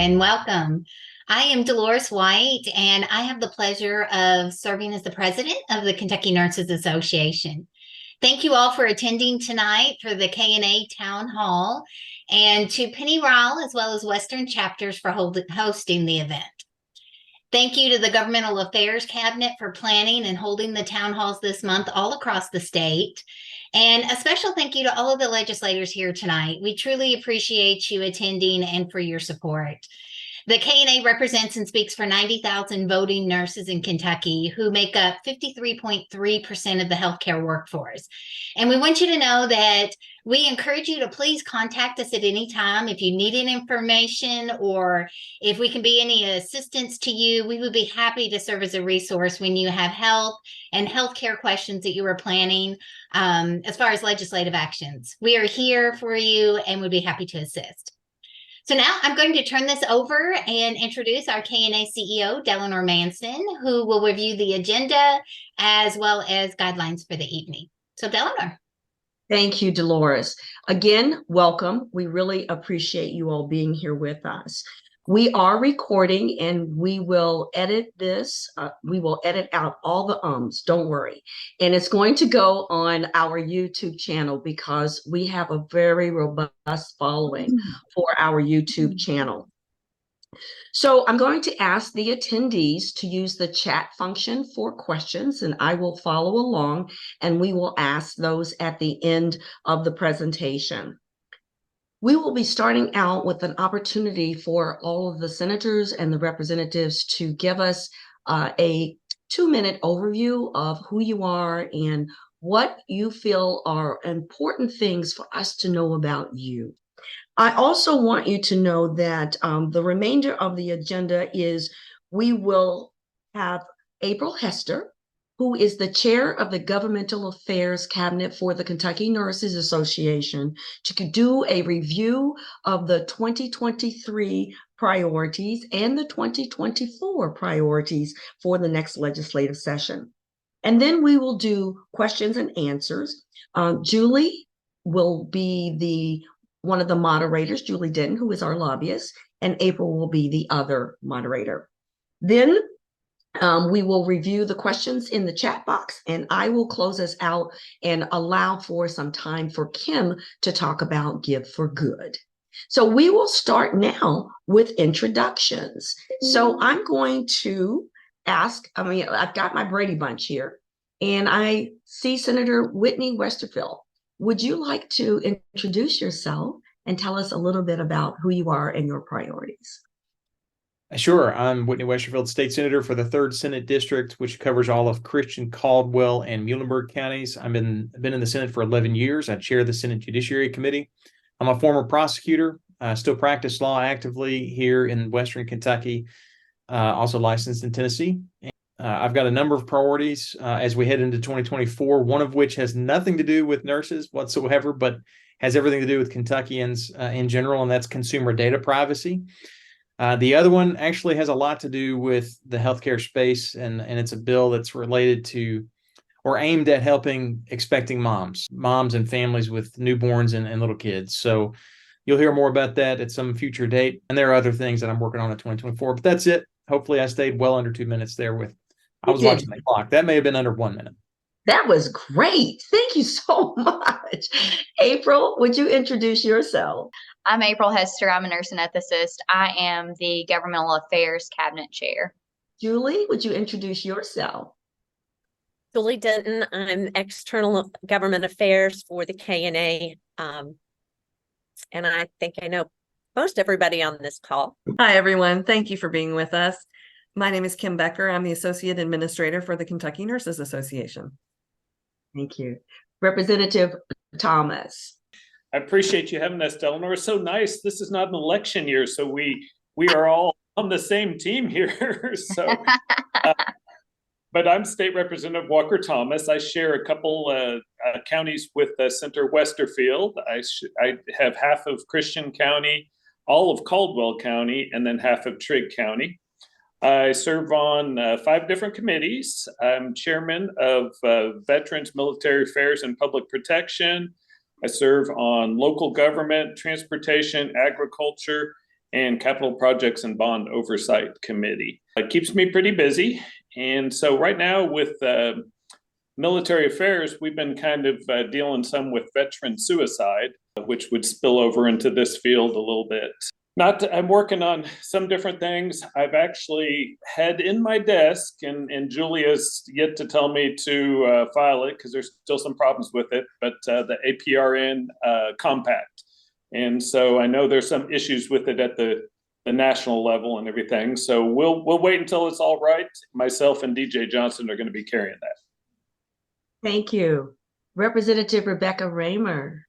and welcome. I am Dolores White, and I have the pleasure of serving as the president of the Kentucky Nurses Association. Thank you all for attending tonight for the KNA Town Hall, and to Pennyrile as well as Western chapters for hosting the event. Thank you to the Governmental Affairs Cabinet for planning and holding the town halls this month all across the state. And a special thank you to all of the legislators here tonight. We truly appreciate you attending and for your support. The KNA represents and speaks for 90,000 voting nurses in Kentucky who make up 53.3% of the healthcare workforce. And we want you to know that we encourage you to please contact us at any time if you need any information or if we can be any assistance to you. We would be happy to serve as a resource when you have health and healthcare questions that you are planning as far as legislative actions. We are here for you and would be happy to assist. So now I'm going to turn this over and introduce our KNA CEO, Delano Manson, who will review the agenda as well as guidelines for the evening. So Delano. Thank you, Dolores. Again, welcome. We really appreciate you all being here with us. We are recording and we will edit this. We will edit out all the ums, don't worry. And it's going to go on our YouTube channel because we have a very robust following for our YouTube channel. So I'm going to ask the attendees to use the chat function for questions, and I will follow along and we will ask those at the end of the presentation. We will be starting out with an opportunity for all of the senators and the representatives to give us a 2-minute overview of who you are and what you feel are important things for us to know about you. I also want you to know that the remainder of the agenda is we will have April Hester, who is the chair of the Governmental Affairs Cabinet for the Kentucky Nurses Association, to do a review of the 2023 priorities and the 2024 priorities for the next legislative session. And then we will do questions and answers. Julie will be one of the moderators, Julie Denton, who is our lobbyist, and April will be the other moderator. Then we will review the questions in the chat box, and I will close us out and allow for some time for Kim to talk about Give for Good. So we will start now with introductions. So I'm going to ask, I've got my Brady Bunch here, and I see Senator Whitney Westerfield. Would you like to introduce yourself and tell us a little bit about who you are and your priorities? Sure. I'm Whitney Westerfield, State Senator for the 3rd Senate District, which covers all of Christian, Caldwell, and Muhlenberg counties. I've been in the Senate for 11 years. I chair the Senate Judiciary Committee. I'm a former prosecutor. I still practice law actively here in Western Kentucky, also licensed in Tennessee. I've got a number of priorities as we head into 2024, one of which has nothing to do with nurses whatsoever, but has everything to do with Kentuckians in general, and that's consumer data privacy. The other one actually has a lot to do with the healthcare space, and it's a bill that's related to or aimed at helping expecting moms and families with newborns and little kids. So you'll hear more about that at some future date. And there are other things that I'm working on in 2024, but that's it. Hopefully I stayed well under 2 minutes there I was watching the clock. That may have been under 1 minute. That was great. Thank you so much. April, would you introduce yourself? I'm April Hester. I'm a nurse ethicist. I am the Governmental Affairs Cabinet Chair. Julie, would you introduce yourself? Julie Denton. I'm External Government Affairs for the KNA. And I think I know most everybody on this call. Hi, everyone. Thank you for being with us. My name is Kim Becker. I'm the Associate Administrator for the Kentucky Nurses Association. Thank you. Representative Thomas. I appreciate you having us, Delano. It's so nice. This is not an election year, so we are all on the same team here. But I'm State Representative Walker Thomas. I share a couple counties with Senator Westerfield. I have half of Christian County, all of Caldwell County, and then half of Trigg County. I serve on 5 different committees. I'm chairman of Veterans, Military Affairs, and Public Protection. I serve on local government, transportation, agriculture, and Capital Projects and Bond Oversight Committee. It keeps me pretty busy. And so right now with military affairs, we've been kind of dealing some with veteran suicide, which would spill over into this field a little bit. I'm working on some different things. I've actually had in my desk, and Julia's yet to tell me to file it because there's still some problems with it, but the APRN compact. And so I know there's some issues with it at the national level and everything. So we'll wait until it's all right. Myself and DJ Johnson are going to be carrying that. Thank you. Representative Rebecca Raymer.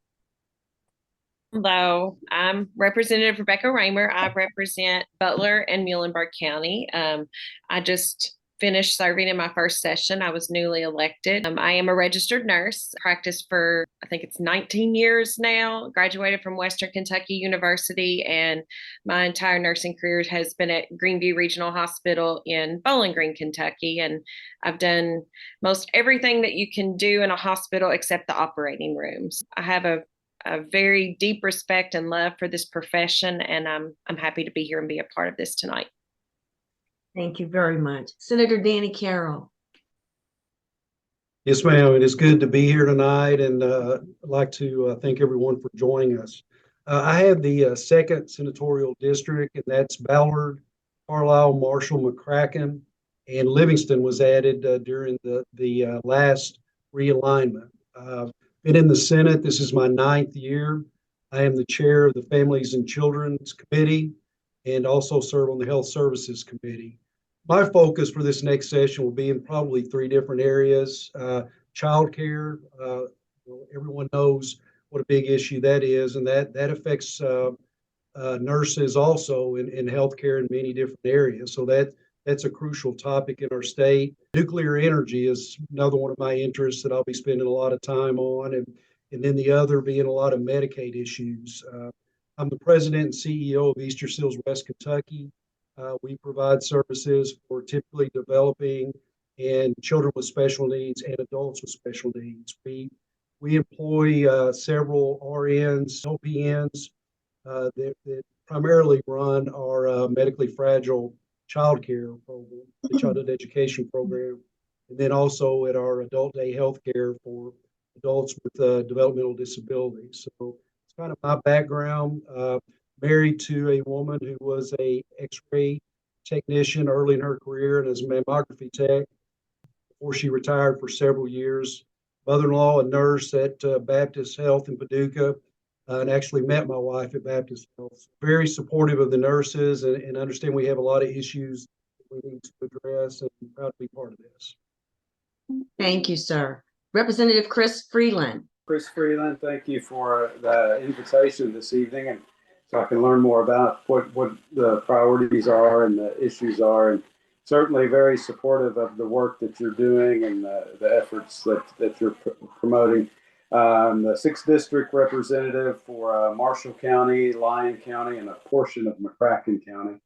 Hello, I'm Representative Rebecca Raymer. I represent Butler and Muhlenberg County. I just finished serving in my first session. I was newly elected. I am a registered nurse, practiced for, I think it's 19 years now, graduated from Western Kentucky University, and my entire nursing career has been at Greenview Regional Hospital in Bowling Green, Kentucky. And I've done most everything that you can do in a hospital except the operating rooms. I have a very deep respect and love for this profession, and I'm happy to be here and be a part of this tonight. Thank you very much. Senator Danny Carroll. Yes, ma'am. It is good to be here tonight, and I'd like to thank everyone for joining us. I have the second senatorial district, and that's Ballard, Carlisle, Marshall, McCracken, and Livingston was added during the last realignment. Been in the Senate. This is my 9th year. I am the chair of the Families and Children's Committee and also serve on the Health Services Committee. My focus for this next session will be in probably 3 different areas. Childcare, everyone knows what a big issue that is, and that affects nurses also in healthcare in many different areas. So that's a crucial topic in our state. Nuclear energy is another one of my interests that I'll be spending a lot of time on, and then the other being a lot of Medicaid issues. I'm the president and CEO of Easter Seals West Kentucky. We provide services for typically developing and children with special needs and adults with special needs. We employ several RNs, LPNs that primarily run our medically fragile child care program, the childhood education program, and then also at our adult day health care for adults with developmental disabilities. So it's kind of my background. Married to a woman who was a X-ray technician early in her career and as a mammography tech before she retired for several years. Mother-in-law, a nurse at Baptist Health in Paducah, and actually met my wife at Baptist Health. Very supportive of the nurses and understand we have a lot of issues we need to address, and I'm proud to be part of this. Thank you, sir. Representative Chris Freeland. Chris Freeland, thank you for the invitation this evening, and so I can learn more about what the priorities are and the issues are, and certainly very supportive of the work that you're doing and the efforts that you're promoting. The 6th District Representative for Marshall County, Lyon County, and a portion of McCracken County.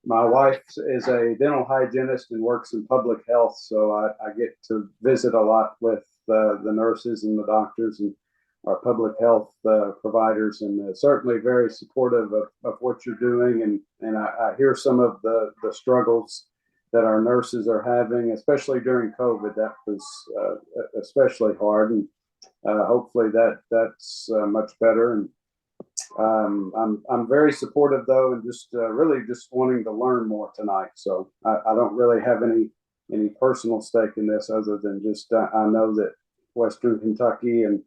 My wife is a dental hygienist and works in public health, so I get to visit a lot with the nurses and the doctors and our public health providers, and certainly very supportive of what you're doing. And I hear some of the struggles that our nurses are having, especially during COVID. That was especially hard, and hopefully that's much better. And I'm very supportive though, and just really just wanting to learn more tonight. So I don't really have any personal stake in this other than just I know that Western Kentucky and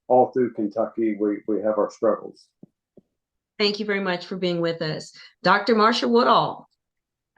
all through Kentucky, we have our struggles. Thank you very much for being with us. Dr. Marsha Woodall.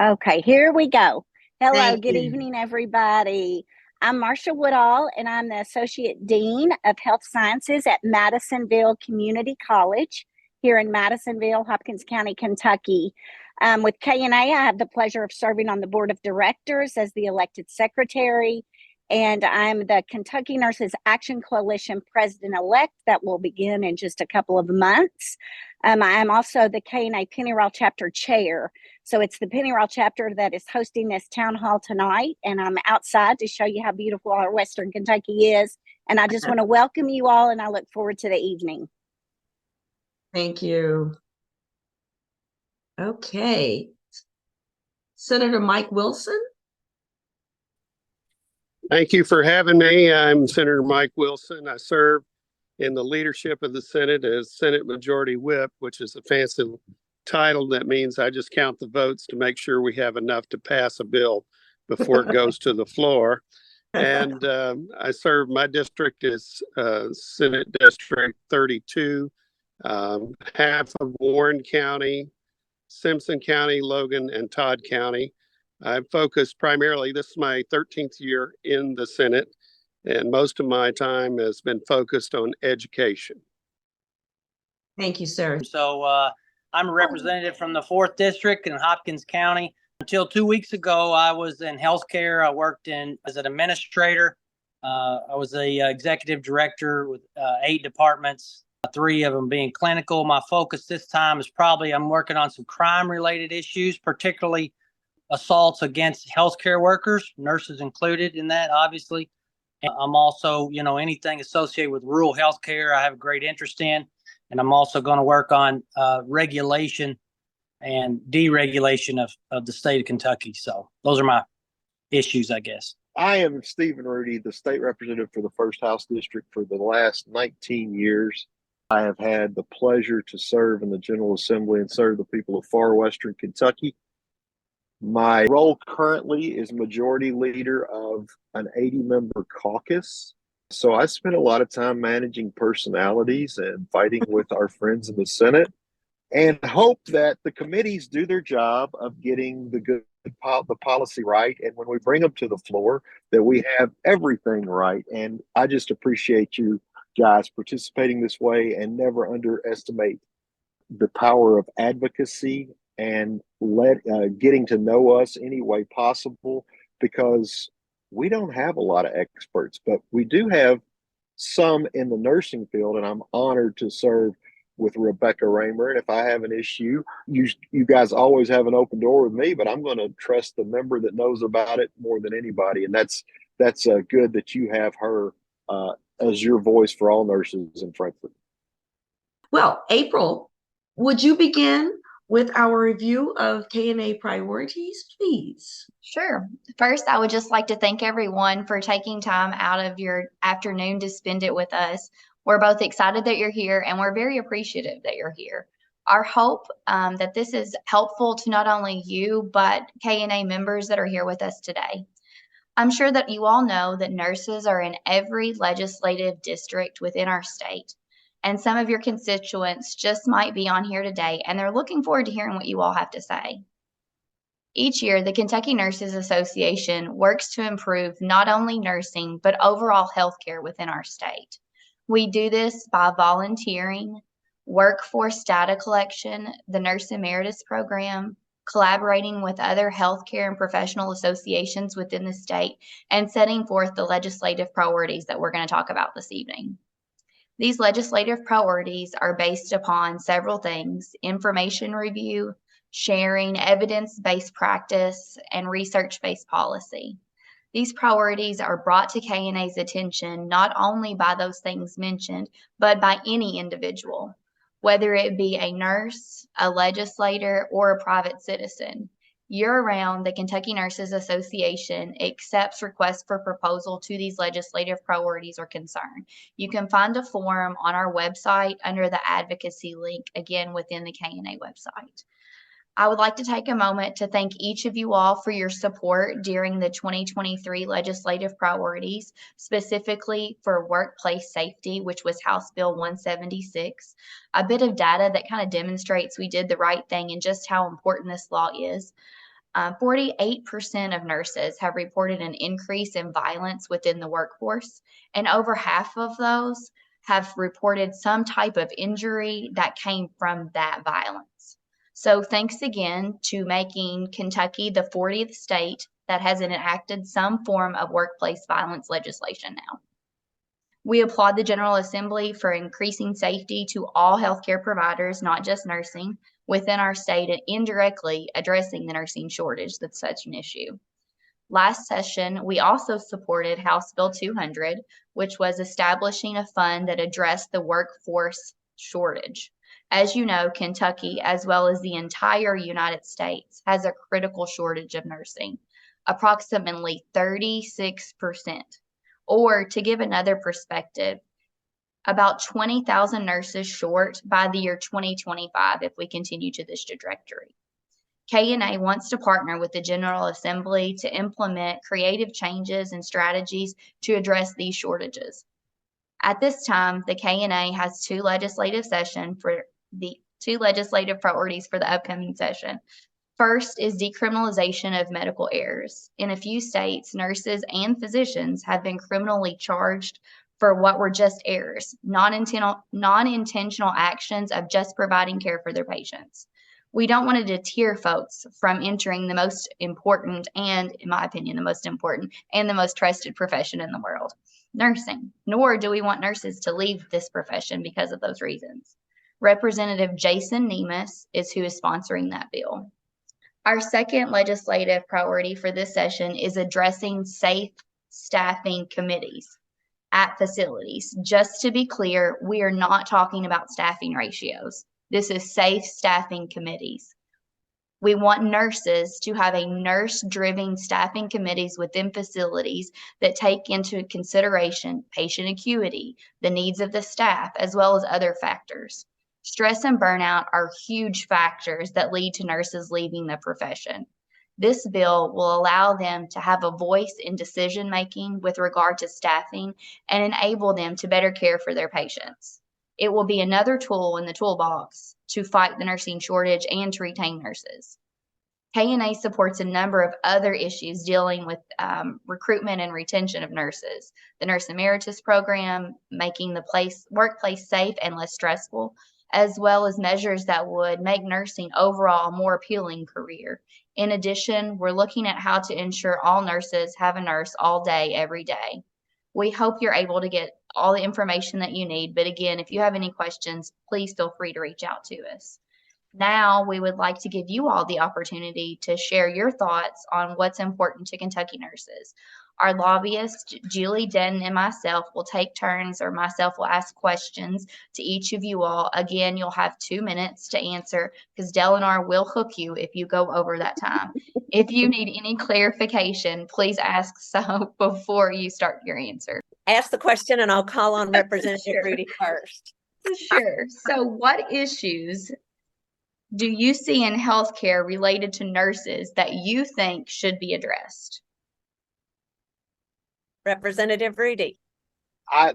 Okay, here we go. Hello, Thank good you. evening, everybody. I'm Marsha Woodall, and I'm the Associate Dean of Health Sciences at Madisonville Community College here in Madisonville, Hopkins County, Kentucky. With KNA, I have the pleasure of serving on the board of directors as the elected secretary, and I'm the Kentucky Nurses Action Coalition president-elect that will begin in just a couple of months. I am also the KNA Pennyrile chapter chair. So it's the Pennyrile chapter that is hosting this town hall tonight, and I'm outside to show you how beautiful our Western Kentucky is. And I just want to welcome you all, and I look forward to the evening. Thank you. Okay. Senator Mike Wilson. Thank you for having me. I'm Senator Mike Wilson. I serve in the leadership of the Senate as Senate Majority Whip, which is a fancy title that means I just count the votes to make sure we have enough to pass a bill before it goes to the floor. And I serve, my district is Senate District 32, half of Warren County, Simpson County, Logan, and Todd County. I've focused primarily, this is my 13th year in the Senate, and most of my time has been focused on education. Thank you, sir. So I'm a representative from the 4th District in Hopkins County. Until 2 weeks ago, I was in healthcare. I worked as an administrator. I was the executive director with 8 departments, 3 of them being clinical. My focus this time is I'm working on some crime-related issues, particularly assaults against healthcare workers, nurses included in that, obviously. I'm also, anything associated with rural healthcare, I have a great interest in. And I'm also going to work on regulation and deregulation of the state of Kentucky. So those are my issues, I guess. I am Stephen Rudy, the state representative for the 1st House District for the last 19 years. I have had the pleasure to serve in the General Assembly and serve the people of far western Kentucky. My role currently is majority leader of an 80-member caucus. So I spend a lot of time managing personalities and fighting with our friends in the Senate, and hope that the committees do their job of getting the policy right. And when we bring them to the floor, that we have everything right. And I just appreciate you guys participating this way, and never underestimate the power of advocacy and getting to know us any way possible, because we don't have a lot of experts, but we do have some in the nursing field, and I'm honored to serve with Rebecca Raymer. And if I have an issue, you guys always have an open door with me, but I'm going to trust the member that knows about it more than anybody. And that's good that you have her as your voice for all nurses in Frankfort. Well, April, would you begin with our review of KNA priorities, please? Sure. First, I would just like to thank everyone for taking time out of your afternoon to spend it with us. We're both excited that you're here, and we're very appreciative that you're here. Our hope that this is helpful to not only you, but KNA members that are here with us today. I'm sure that you all know that nurses are in every legislative district within our state. And some of your constituents just might be on here today, and they're looking forward to hearing what you all have to say. Each year, the Kentucky Nurses Association works to improve not only nursing, but overall healthcare within our state. We do this by volunteering, workforce data collection, the Nurse Emeritus Program, collaborating with other healthcare and professional associations within the state, and setting forth the legislative priorities that we're going to talk about this evening. These legislative priorities are based upon several things: information review, sharing, evidence-based practice, and research-based policy. These priorities are brought to KNA's attention not only by those things mentioned, but by any individual, whether it be a nurse, a legislator, or a private citizen. Year-round, the Kentucky Nurses Association accepts requests for proposal to these legislative priorities or concern. You can find a form on our website under the advocacy link, again, within the KNA website. I would like to take a moment to thank each of you all for your support during the 2023 legislative priorities, specifically for workplace safety, which was House Bill 176. A bit of data that kind of demonstrates we did the right thing and just how important this law is. 48% of nurses have reported an increase in violence within the workforce, and over half of those have reported some type of injury that came from that violence. So thanks again to making Kentucky the 40th state that has enacted some form of workplace violence legislation now. We applaud the General Assembly for increasing safety to all healthcare providers, not just nursing, within our state, and indirectly addressing the nursing shortage that's such an issue. Last session, we also supported House Bill 200, which was establishing a fund that addressed the workforce shortage. As you know, Kentucky, as well as the entire United States, has a critical shortage of nursing, approximately 36%. Or to give another perspective, about 20,000 nurses short by the year 2025 if we continue to this trajectory. KNA wants to partner with the General Assembly to implement creative changes and strategies to address these shortages. At this time, the KNA has two legislative priorities for the upcoming session. First is decriminalization of medical errors. In a few states, nurses and physicians have been criminally charged for what were just errors, non-intentional actions of just providing care for their patients. We don't want to deter folks from entering the most important and, in my opinion, the most important and the most trusted profession in the world, nursing, nor do we want nurses to leave this profession because of those reasons. Representative Jason Nemes is who is sponsoring that bill. Our second legislative priority for this session is addressing safe staffing committees at facilities. Just to be clear, we are not talking about staffing ratios. This is safe staffing committees. We want nurses to have a nurse-driven staffing committees within facilities that take into consideration patient acuity, the needs of the staff, as well as other factors. Stress and burnout are huge factors that lead to nurses leaving the profession. This bill will allow them to have a voice in decision-making with regard to staffing and enable them to better care for their patients. It will be another tool in the toolbox to fight the nursing shortage and to retain nurses. KNA supports a number of other issues dealing with recruitment and retention of nurses. The Nurse Emeritus Program, making the workplace safe and less stressful, as well as measures that would make nursing overall a more appealing career. In addition, we're looking at how to ensure all nurses have a nurse all day, every day. We hope you're able to get all the information that you need. But again, if you have any questions, please feel free to reach out to us. Now, we would like to give you all the opportunity to share your thoughts on what's important to Kentucky nurses. Our lobbyist, Julie Denton, and myself will take turns, or myself will ask questions to each of you all. Again, you'll have 2 minutes to answer because Delanar will hook you if you go over that time. If you need any clarification, please ask so before you start your answer. Ask the question and I'll call on Representative Sure. Rudy first. Sure. So what issues do you see in healthcare related to nurses that you think should be addressed? Representative Rudy.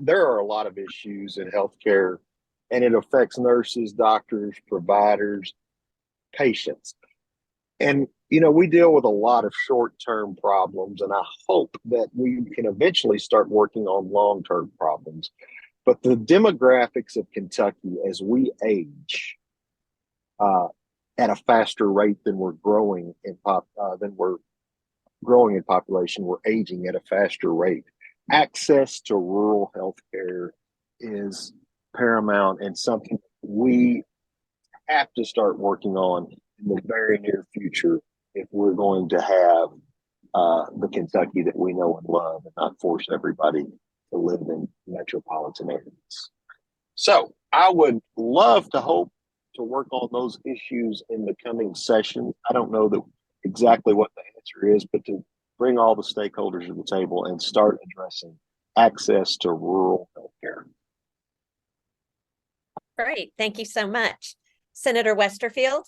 There are a lot of issues in healthcare, and it affects nurses, doctors, providers, patients. And, we deal with a lot of short-term problems, and I hope that we can eventually start working on long-term problems. But the demographics of Kentucky, as we age at a faster rate than we're growing in population, we're aging at a faster rate. Access to rural health care is paramount and something we have to start working on in the very near future if we're going to have the Kentucky that we know and love and not force everybody to live in metropolitan areas. So I would love to hope to work on those issues in the coming session. I don't know exactly what the answer is, but to bring all the stakeholders to the table and start addressing access to rural healthcare. Great. Thank you so much. Senator Westerfield.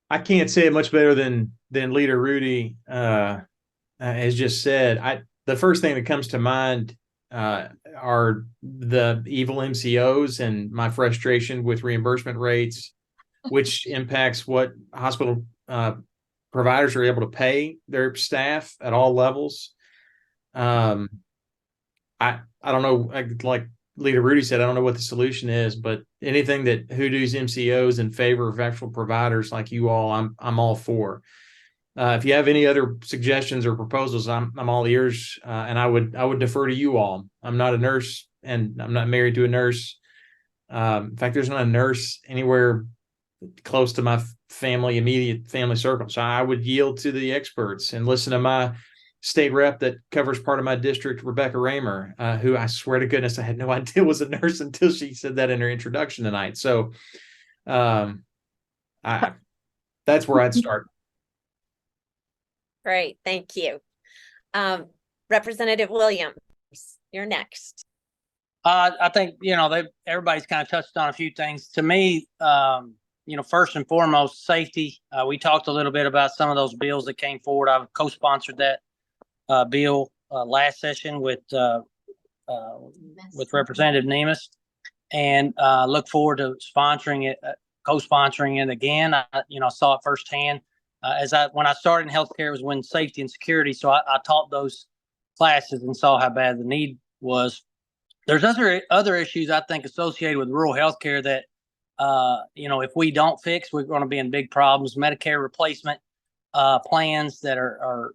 I can't say it much better than Leader Rudy has just said. The first thing that comes to mind are the evil MCOs and my frustration with reimbursement rates, which impacts what hospital providers are able to pay their staff at all levels. I don't know, like Leader Rudy said, I don't know what the solution is, but anything that hoodoos MCOs in favor of actual providers like you all, I'm all for. If you have any other suggestions or proposals, I'm all ears, and I would defer to you all. I'm not a nurse, and I'm not married to a nurse. In fact, there's not a nurse anywhere close to my immediate family circle. So I would yield to the experts and listen to my state rep that covers part of my district, Rebecca Raymer, who I swear to goodness I had no idea was a nurse until she said that in her introduction tonight. So that's where I'd start. Great, thank you. Representative Williams, you're next. I think, everybody's kind of touched on a few things. To me, first and foremost, safety. We talked a little bit about some of those bills that came forward. I've co-sponsored that bill last session with Representative Nemes, and look forward to sponsoring it, co-sponsoring it again. I saw it firsthand. When I started in healthcare, it was when safety and security. So I taught those classes and saw how bad the need was. There's other issues I think associated with rural healthcare that, if we don't fix, we're going to be in big problems. Medicare replacement plans that are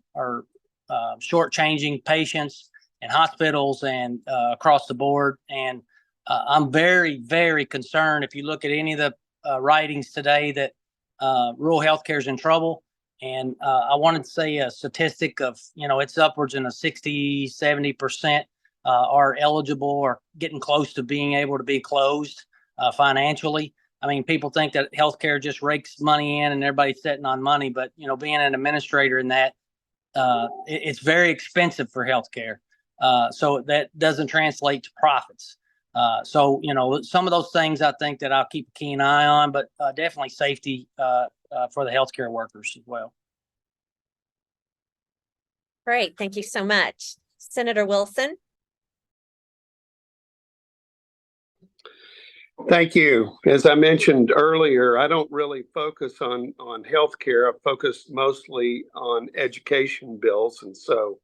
shortchanging patients and hospitals and across the board. And I'm very, very concerned. If you look at any of the writings today, that rural healthcare is in trouble. And I wanted to say a statistic of, it's upwards in a 60-70% are eligible or getting close to being able to be closed financially. I mean, people think that healthcare just rakes money in and everybody's sitting on money, but being an administrator in that, it's very expensive for healthcare. So that doesn't translate to profits. So some of those things I think that I'll keep a keen eye on, but definitely safety for the healthcare workers as well. Great, thank you so much. Senator Wilson. Thank you. As I mentioned earlier, I don't really focus on healthcare. I focus mostly on education bills. And so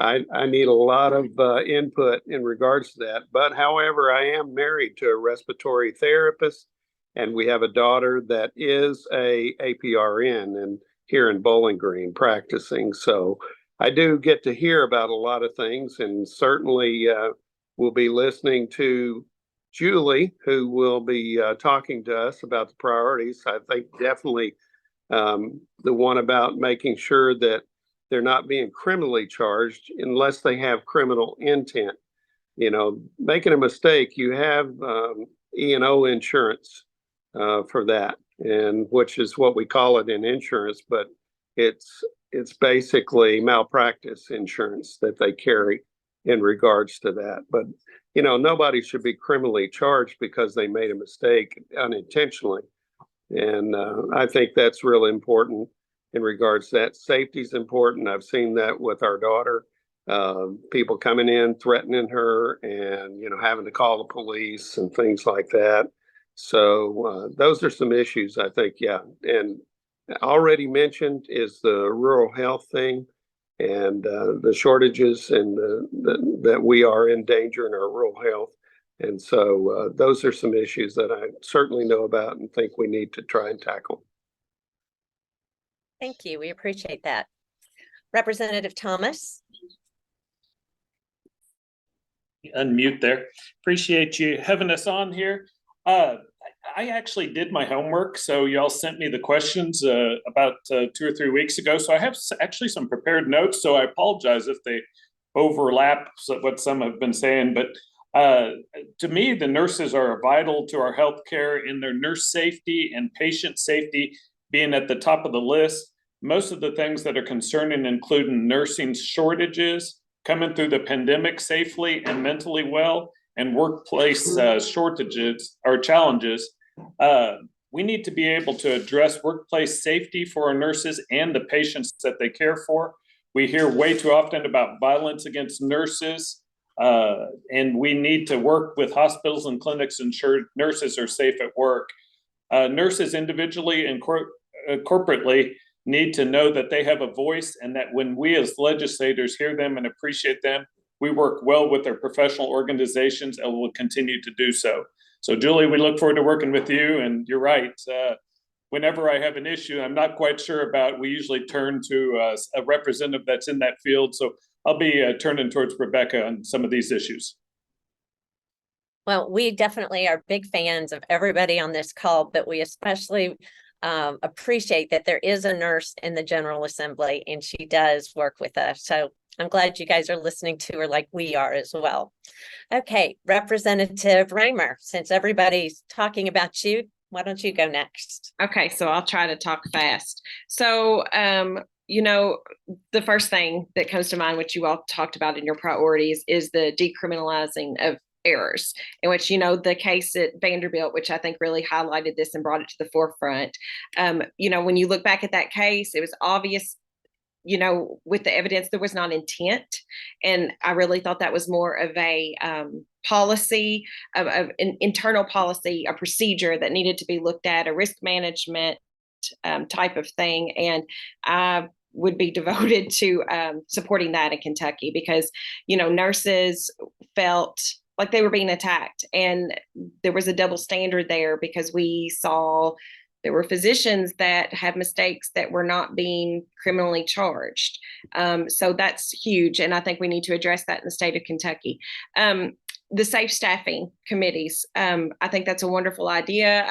I need a lot of input in regards to that. But however, I am married to a respiratory therapist, and we have a daughter that is a APRN and here in Bowling Green practicing. So I do get to hear about a lot of things, and certainly we'll be listening to Julie, who will be talking to us about the priorities. I think definitely the one about making sure that they're not being criminally charged unless they have criminal intent. Making a mistake, you have E&O insurance for that, and which is what we call it in insurance, but it's basically malpractice insurance that they carry in regards to that. But nobody should be criminally charged because they made a mistake unintentionally. And I think that's really important in regards to that. Safety is important. I've seen that with our daughter, people coming in, threatening her and, having to call the police and things like that. So those are some issues, I think. Yeah. And already mentioned is the rural health thing, and the shortages and that we are in danger in our rural health. And so those are some issues that I certainly know about and think we need to try and tackle. Thank you. We appreciate that. Representative Thomas. Unmute there. Appreciate you having us on here. I actually did my homework, so y'all sent me the questions about 2 or 3 weeks ago. So I have actually some prepared notes, so I apologize if they overlap what some have been saying. But to me, the nurses are vital to our healthcare in their nurse safety and patient safety being at the top of the list. Most of the things that are concerning include nursing shortages, coming through the pandemic safely and mentally well, and workplace shortages or challenges. We need to be able to address workplace safety for our nurses and the patients that they care for. We hear way too often about violence against nurses, and we need to work with hospitals and clinics to ensure nurses are safe at work. Nurses individually and corporately need to know that they have a voice, and that when we as legislators hear them and appreciate them, we work well with their professional organizations and will continue to do so. So Julie, we look forward to working with you, and you're right. Whenever I have an issue I'm not quite sure about, we usually turn to a representative that's in that field. So I'll be turning towards Rebecca on some of these issues. Well, we definitely are big fans of everybody on this call, but we especially appreciate that there is a nurse in the General Assembly and she does work with us. So I'm glad you guys are listening to her like we are as well. Okay, Representative Raymer, since everybody's talking about you, why don't you go next? Okay, so I'll try to talk fast. So, you know, the first thing that comes to mind, which you all talked about in your priorities, is the decriminalizing of errors, in which, you know, the case at Vanderbilt, which I think really highlighted this and brought it to the forefront. You know, when you look back at that case, it was obvious, you know, with the evidence, there was not intent. And I really thought that was more of a policy, of an internal policy, a procedure that needed to be looked at, a risk management type of thing. And I would be devoted to supporting that in Kentucky because, you know, nurses felt like they were being attacked. And there was a double standard there because we saw there were physicians that had mistakes that were not being criminally charged. So that's huge. And I think we need to address that in the state of Kentucky. The safe staffing committees. I think that's a wonderful idea.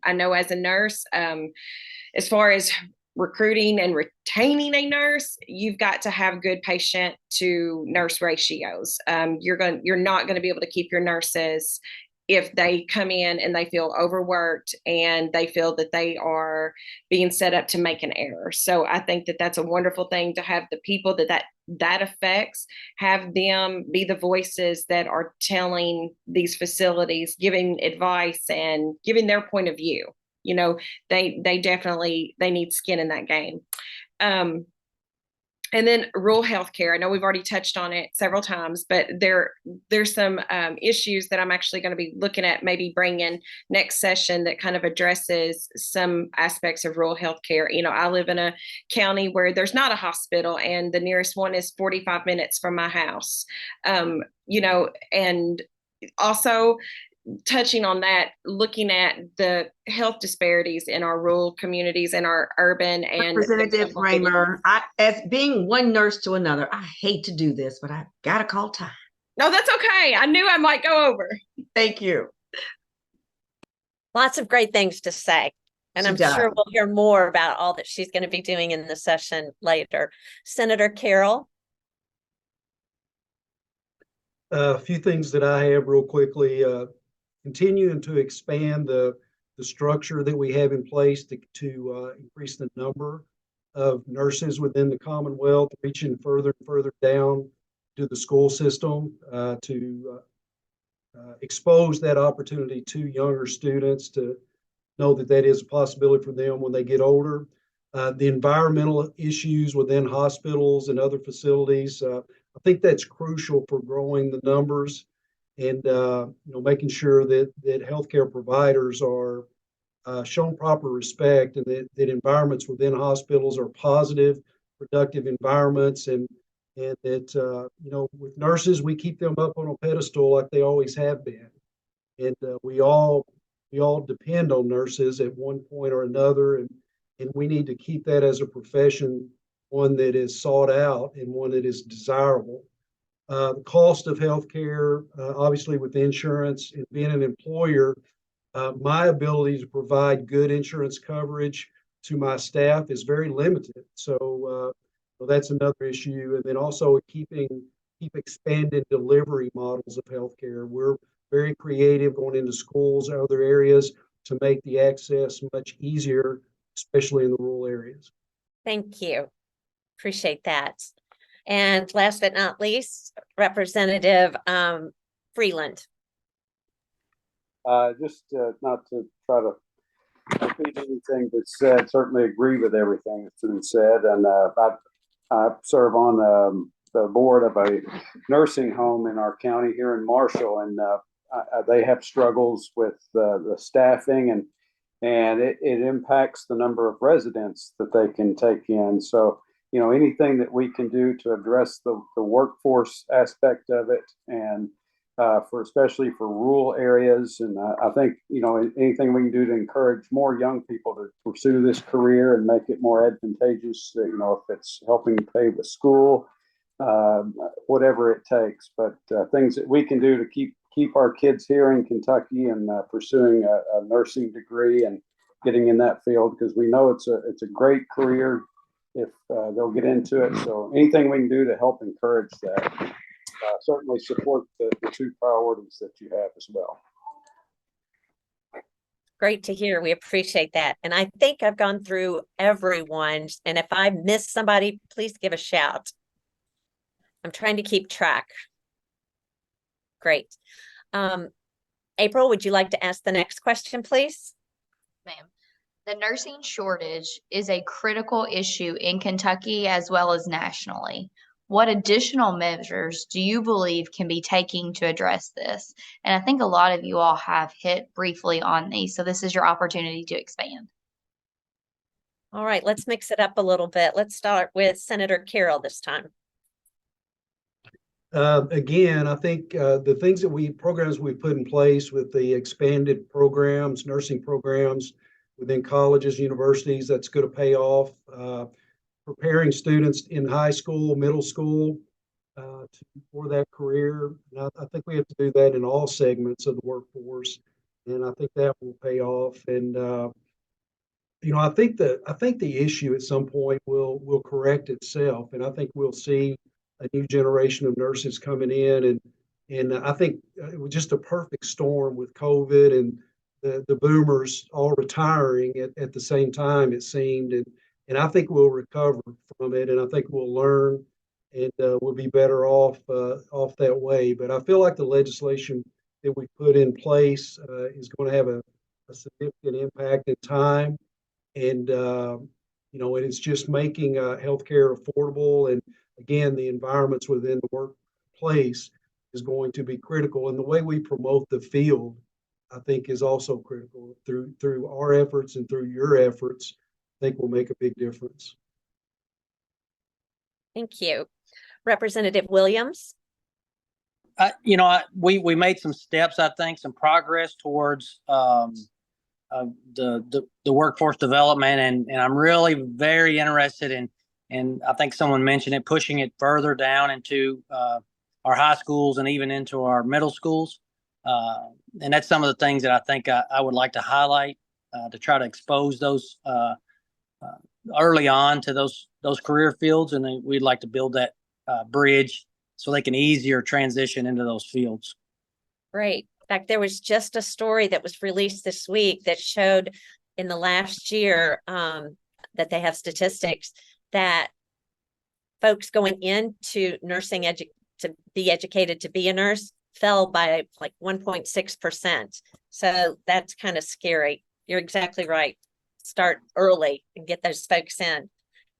I know as a nurse, as far as recruiting and retaining a nurse, you've got to have good patient to nurse ratios. You're not going to be able to keep your nurses if they come in and they feel overworked and they feel that they are being set up to make an error. So I think that that's a wonderful thing to have the people that affects, have them be the voices that are telling these facilities, giving advice and giving their point of view. You know, they definitely, they need skin in that game. And then rural healthcare. I know we've already touched on it several times, but there's some issues that I'm actually going to be looking at, maybe bring in next session that kind of addresses some aspects of rural healthcare. You know, I live in a county where there's not a hospital, and the nearest one is 45 minutes from my house. You know, and also touching on that, looking at the health disparities in our rural communities and our urban and Representative Raymer, as being one nurse to another, I hate to do this, but I've got to call time. No, that's okay. I knew I might go over. Thank you. Lots of great things to say. And I'm sure we'll hear more about all that she's going to be doing in the session later. Senator Carroll. A few things that I have real quickly. Continuing to expand the structure that we have in place to increase the number of nurses within the Commonwealth, reaching further and further down to the school system to expose that opportunity to younger students to know that that is a possibility for them when they get older. The environmental issues within hospitals and other facilities, I think that's crucial for growing the numbers. And you know, making sure that healthcare providers are shown proper respect, and that environments within hospitals are positive, productive environments, and that you know, with nurses, we keep them up on a pedestal like they always have been, and we all depend on nurses at one point or another, and we need to keep that as a profession, one that is sought out and one that is desirable. The cost of healthcare, obviously with insurance and being an employer, my ability to provide good insurance coverage to my staff is very limited. So that's another issue. And then also keep expanded delivery models of healthcare. We're very creative going into schools and other areas to make the access much easier, especially in the rural areas. Thank you. Appreciate that. And last but not least, Representative Freeland. Just not to try to repeat anything that's said, certainly agree with everything that's been said. And I serve on the board of a nursing home in our county here in Marshall, and they have struggles with the staffing, and it impacts the number of residents that they can take in. So, you know, anything that we can do to address the workforce aspect of it, and especially for rural areas. And I think, you know, anything we can do to encourage more young people to pursue this career and make it more advantageous, you know, if it's helping pay the school, whatever it takes. But things that we can do to keep our kids here in Kentucky and pursuing a nursing degree, and getting in that field, because we know it's a great career if they'll get into it. So anything we can do to help encourage that, certainly support the two priorities that you have as well. Great to hear. We appreciate that. And I think I've gone through everyone. And if I missed somebody, please give a shout. I'm trying to keep track. Great. April, would you like to ask the next question, please? Ma'am. The nursing shortage is a critical issue in Kentucky as well as nationally. What additional measures do you believe can be taken to address this? And I think a lot of you all have hit briefly on these, so this is your opportunity to expand. All right, let's mix it up a little bit. Let's start with Senator Carroll this time. Again, I think the things that programs we put in place with the expanded programs, nursing programs within colleges, universities, that's going to pay off. Preparing students in high school, middle school for that career. And I think we have to do that in all segments of the workforce, and I think that will pay off. And I think the issue at some point will correct itself, and I think we'll see a new generation of nurses coming in, and I think it was just a perfect storm with COVID and the boomers all retiring at the same time, it seemed, and I think we'll recover from it, and I think we'll learn, and we'll be better off that way. But I feel like the legislation that we put in place is going to have a significant impact in time, and and it's just making healthcare affordable, and again, the environments within the workplace is going to be critical, and the way we promote the field, I think, is also critical through our efforts and through your efforts. I think will make a big difference. Thank you. Representative Williams. We made some steps, I think, some progress towards the workforce development, and I'm really very interested in, and I think someone mentioned it, pushing it further down into our high schools and even into our middle schools. And that's some of the things that I think I would like to highlight to try to expose those early on to those career fields, and then we'd like to build that bridge so they can easier transition into those fields. Great. In fact, there was just a story that was released this week that showed in the last year that they have statistics that folks going into nursing to be educated to be a nurse fell by like 1.6%. So that's kind of scary. You're exactly right. Start early and get those folks in.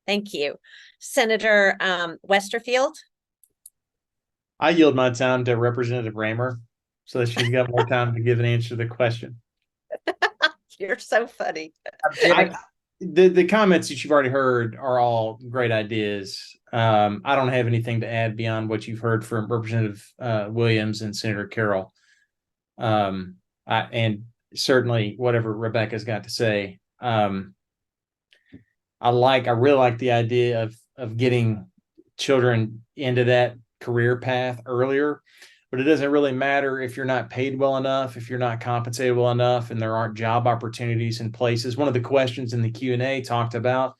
Thank you. Senator Westerfield. I yield my time to Representative Raymer so that she's got more time to give an answer to the question. You're so funny. The comments that you've already heard are all great ideas. I don't have anything to add beyond what you've heard from Representative Williams and Senator Carroll. And certainly whatever Rebecca's got to say. I really like the idea of getting children into that career path earlier, but it doesn't really matter if you're not paid well enough, if you're not compensated well enough, and there aren't job opportunities in places. One of the questions in the Q&A talked about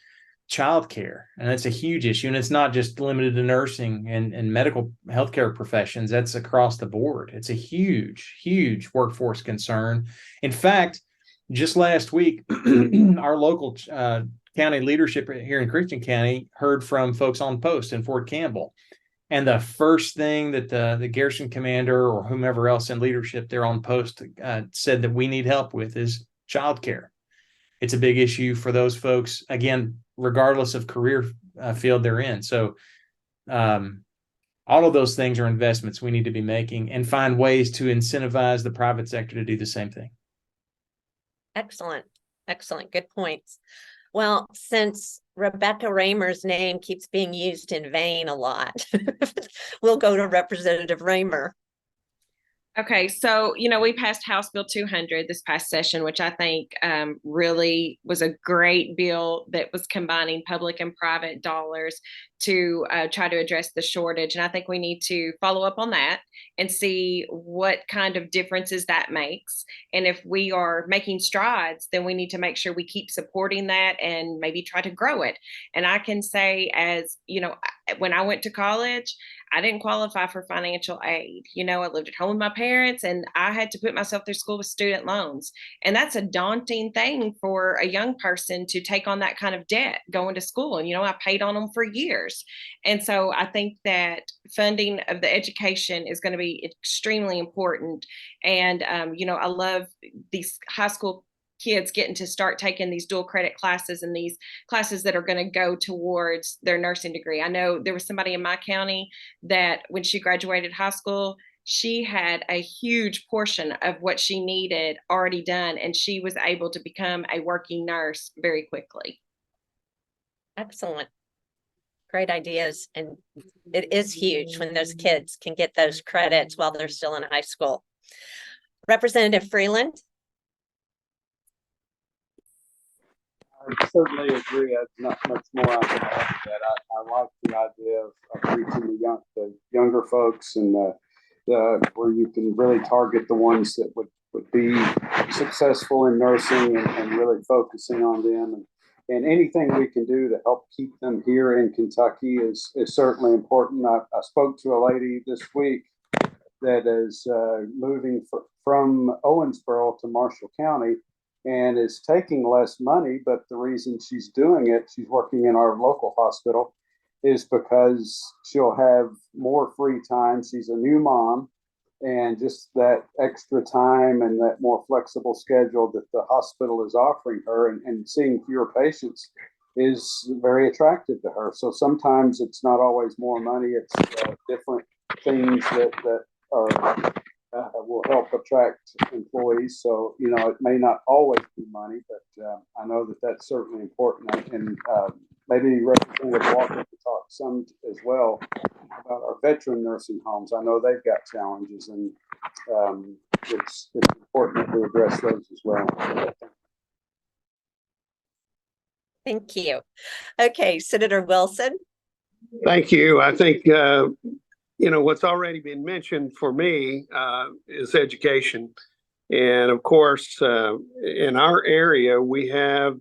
childcare, and that's a huge issue, and it's not just limited to nursing and medical healthcare professions. That's across the board. It's a huge workforce concern. In fact, just last week, our local county leadership here in Christian County heard from folks on post in Fort Campbell. And the first thing that the garrison commander or whomever else in leadership there on post said that we need help with is childcare. It's a big issue for those folks, again, regardless of career field they're in. So all of those things are investments we need to be making and find ways to incentivize the private sector to do the same thing. Excellent. Good points. Well, since Rebecca Raymer's name keeps being used in vain a lot, we'll go to Representative Raymer. Okay, so, we passed House Bill 200 this past session, which I think really was a great bill that was combining public and private dollars to try to address the shortage. And I think we need to follow up on that and see what kind of differences that makes. And if we are making strides, then we need to make sure we keep supporting that and maybe try to grow it. And I can say, as you know, when I went to college, I didn't qualify for financial aid. I lived at home with my parents, and I had to put myself through school with student loans. And that's a daunting thing for a young person to take on that kind of debt going to school. And, I paid on them for years. And so I think that funding of the education is going to be extremely important. And, I love these high school kids getting to start taking these dual credit classes and these classes that are going to go towards their nursing degree. I know there was somebody in my county that when she graduated high school, she had a huge portion of what she needed already done, and she was able to become a working nurse very quickly. Excellent. Great ideas. And it is huge when those kids can get those credits while they're still in high school. Representative Freeland. I certainly agree. Not much more I can add to that. I like the idea of reaching the younger folks and where you can really target the ones that would be successful in nursing and really focusing on them. And anything we can do to help keep them here in Kentucky is certainly important. I spoke to a lady this week that is moving from Owensboro to Marshall County, and is taking less money. But the reason she's doing it, she's working in our local hospital, is because she'll have more free time. She's a new mom, and just that extra time and that more flexible schedule that the hospital is offering her and seeing fewer patients is very attractive to her. So sometimes it's not always more money, it's different things that are will help attract employees. So, it may not always be money, but I know that that's certainly important. And maybe Representative Walker could talk some as well about our veteran nursing homes. I know they've got challenges, and it's important to address those as well. Thank you. Okay, Senator Wilson. Thank you. I think what's already been mentioned for me is education. And of course, in our area, we have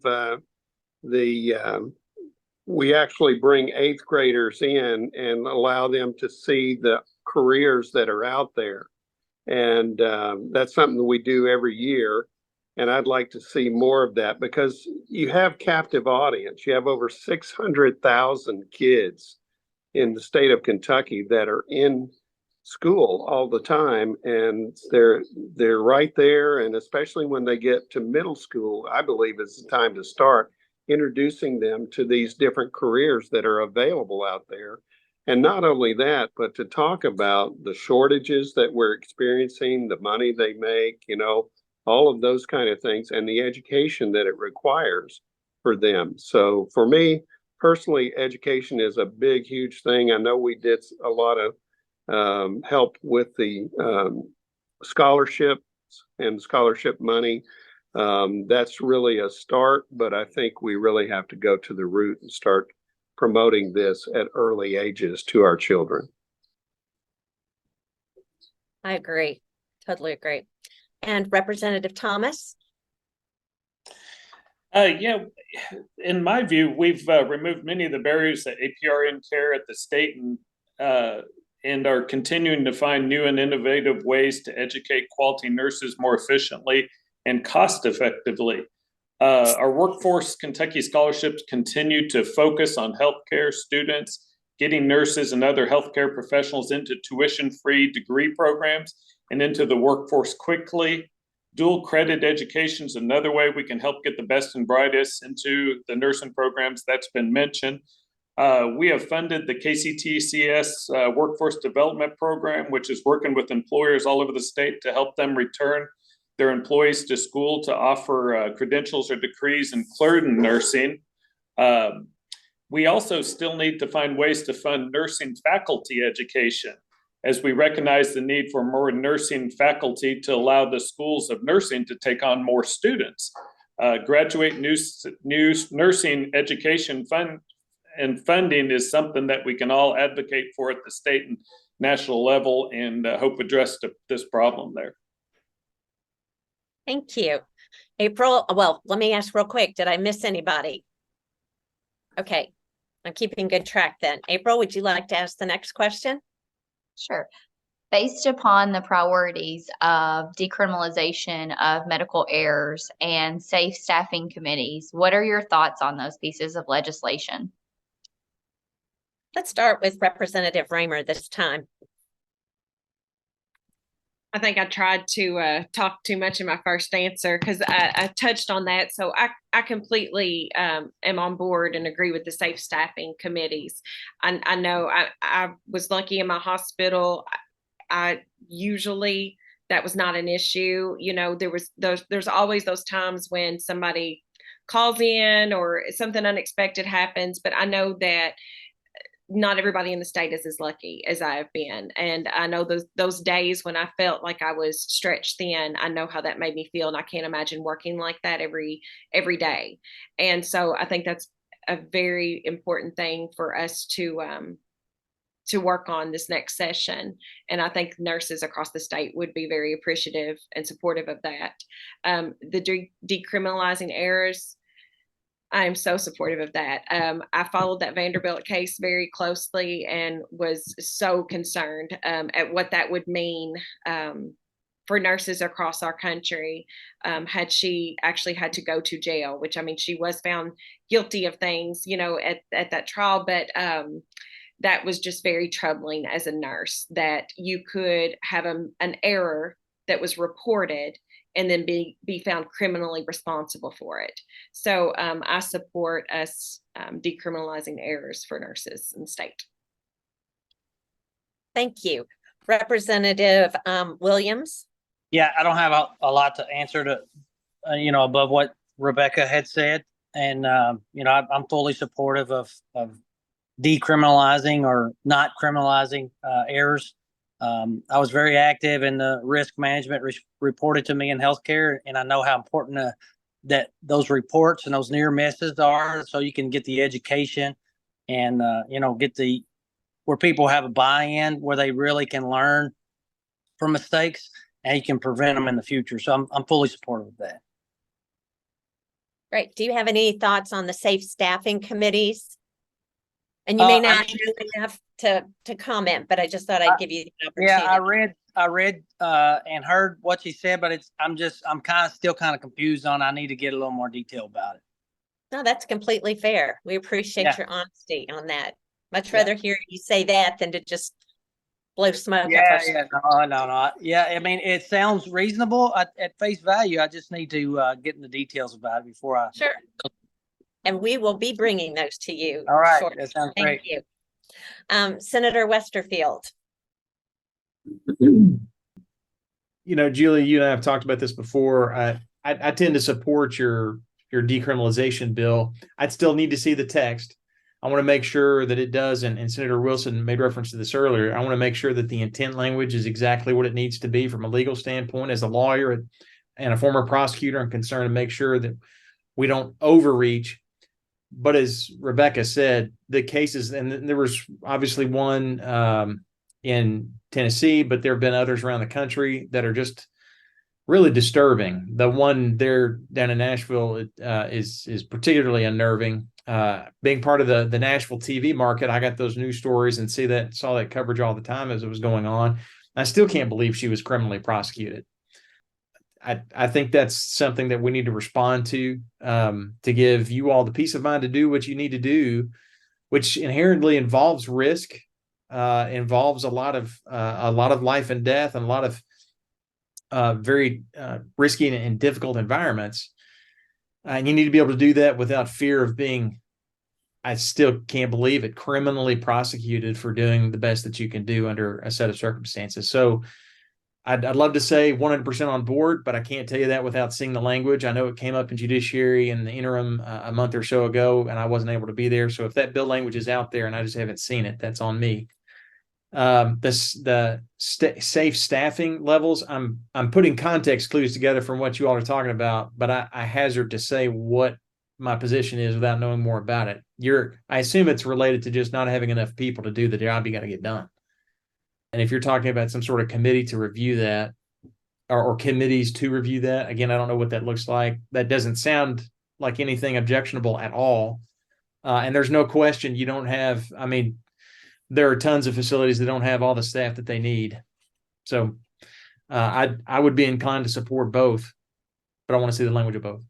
we actually bring 8th graders in and allow them to see the careers that are out there. And that's something that we do every year. And I'd like to see more of that, because you have captive audience. You have over 600,000 kids in the state of Kentucky that are in school all the time, and they're right there. And especially when they get to middle school, I believe is the time to start introducing them to these different careers that are available out there. And not only that, but to talk about the shortages that we're experiencing, the money they make, all of those kind of things, and the education that it requires for them. So for me, personally, education is a big, huge thing. I know we did a lot of help with the scholarships and scholarship money. That's really a start, but I think we really have to go to the root and start promoting this at early ages to our children. I agree. Totally agree. And Representative Thomas? Yeah, in my view, we've removed many of the barriers that APRN care at the state and are continuing to find new and innovative ways to educate quality nurses more efficiently and cost effectively. Our Workforce Kentucky scholarships continue to focus on healthcare students, getting nurses and other healthcare professionals into tuition-free degree programs and into the workforce quickly. Dual credit education is another way we can help get the best and brightest into the nursing programs that's been mentioned. We have funded the KCTCS Workforce Development Program, which is working with employers all over the state to help them return their employees to school to offer credentials or degrees in clergy nursing. We also still need to find ways to fund nursing faculty education, as we recognize the need for more nursing faculty to allow the schools of nursing to take on more students. Graduate new nursing education fund and funding is something that we can all advocate for at the state and national level, and hope address this problem there. Thank you. April, well, let me ask real quick, did I miss anybody? Okay, I'm keeping good track then. April, would you like to ask the next question? Sure. Based upon the priorities of decriminalization of medical errors and safe staffing committees, what are your thoughts on those pieces of legislation? Let's start with Representative Raymer this time. I think I tried to talk too much in my first answer because I touched on that. So I completely am on board and agree with the safe staffing committees. I know I was lucky in my hospital. I usually that was not an issue. You know, there's always those times when somebody calls in or something unexpected happens, but I know that not everybody in the state is as lucky as I have been. And I know those days when I felt like I was stretched thin, I know how that made me feel. And I can't imagine working like that every day. And so I think that's a very important thing for us to work on this next session. And I think nurses across the state would be very appreciative and supportive of that. The decriminalizing errors, I am so supportive of that. I followed that Vanderbilt case very closely and was so concerned at what that would mean for nurses across our country had she actually had to go to jail, which, I mean, she was found guilty of things, you know, at that trial, but that was just very troubling as a nurse, that you could have an error that was reported and then be found criminally responsible for it. So I support us decriminalizing errors for nurses in the state. Thank you. Representative Williams. Yeah, I don't have a lot to answer to, above what Rebecca had said. And, I'm fully supportive of decriminalizing or not criminalizing errors. I was very active in the risk management reported to me in healthcare, and I know how important that those reports and those near misses are, so you can get the education and get where people have a buy-in, where they really can learn from mistakes and you can prevent them in the future. So I'm fully supportive of that. Great. Do you have any thoughts on the safe staffing committees? And you may not know enough to comment, but I just thought I'd give you the opportunity. Yeah, I read and heard what she said, but I'm still kind of confused on. I need to get a little more detail about it. No, that's completely fair. We appreciate your honesty on that. Much rather hear you say that than to just blow smoke up our Yeah, no. Yeah, I mean, it sounds reasonable at face value. I just need to get in the details about it before I. Sure. And we will be bringing those to you. All right, shortly. that sounds Thank great. you. Senator Westerfield. Julie, you and I have talked about this before. I tend to support your decriminalization bill. I'd still need to see the text. I want to make sure that it does, and Senator Wilson made reference to this earlier. I want to make sure that the intent language is exactly what it needs to be from a legal standpoint. As a lawyer and a former prosecutor, I'm concerned to make sure that we don't overreach. But as Rebecca said, the cases, and there was obviously one in Tennessee, but there have been others around the country that are just really disturbing. The one there down in Nashville is particularly unnerving. Being part of the Nashville TV market, I got those news stories and saw that coverage all the time as it was going on. I still can't believe she was criminally prosecuted. I think that's something that we need to respond to give you all the peace of mind to do what you need to do, which inherently involves risk, involves a lot of life and death, and a lot of very risky and difficult environments. And you need to be able to do that without fear of being, I still can't believe it, criminally prosecuted for doing the best that you can do under a set of circumstances. So I'd love to say 100% on board, but I can't tell you that without seeing the language. I know it came up in judiciary in the interim a month or so ago, and I wasn't able to be there. So if that bill language is out there and I just haven't seen it, that's on me. Safe staffing levels, I'm putting context clues together from what you all are talking about, but I hazard to say what my position is without knowing more about it. I assume it's related to just not having enough people to do the job you got to get done. And if you're talking about some sort of committee to review that, or committees to review that, again, I don't know what that looks like. That doesn't sound like anything objectionable at all. And there's no question you don't have, I mean, there are tons of facilities that don't have all the staff that they need. So I would be inclined to support both, but I want to see the language of both.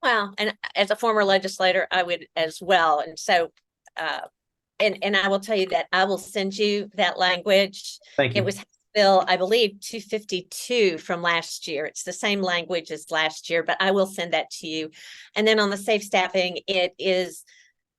Well, and as a former legislator, I would as well. And so, and I will tell you that I will send you that language. Thank you. It was Bill, I believe, 252 from last year. It's the same language as last year, but I will send that to you. And then on the safe staffing, it is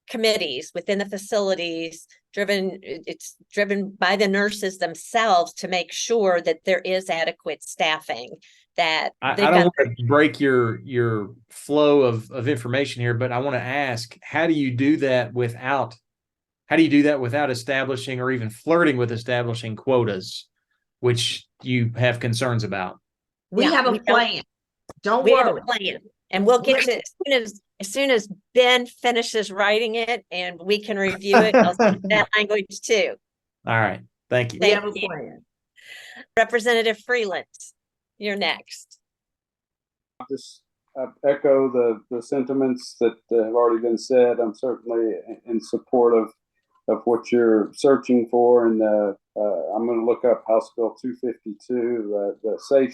committees within the facilities it's driven by the nurses themselves to make sure that there is adequate staffing. That I don't want to break your flow of information here, but I want to ask, how do you do that without establishing or even flirting with establishing quotas, which you have concerns about? We have a plan. Don't worry. We have a plan, and we'll get to as soon as Ben finishes writing it and we can review it. I'll send that language too. All right. Thank you. We have a plan. Representative Freeland, you're next. Just echo the sentiments that have already been said. I'm certainly in support of what you're searching for, and I'm going to look up House Bill 252, the safe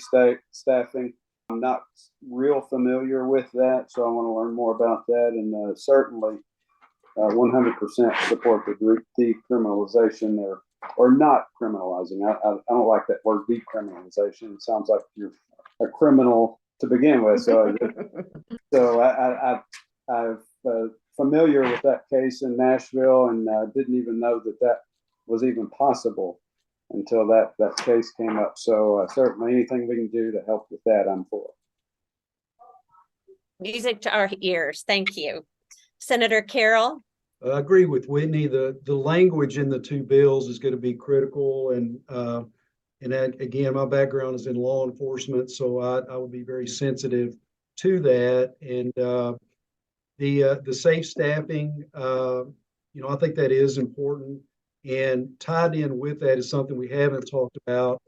staffing. I'm not real familiar with that, so I want to learn more about that, and certainly 100% support the decriminalization or not criminalizing. I don't like that word decriminalization. It sounds like you're a criminal to begin with. So I'm familiar with that case in Nashville, and didn't even know that was even possible until that case came up. So certainly anything we can do to help with that, I'm for. Music to our ears. Thank you. Senator Carroll. I agree with Whitney. The language in the two bills is going to be critical, and that, again, my background is in law enforcement, so I would be very sensitive to that. And the safe staffing, I think that is important. And tied in with that is something we haven't talked about.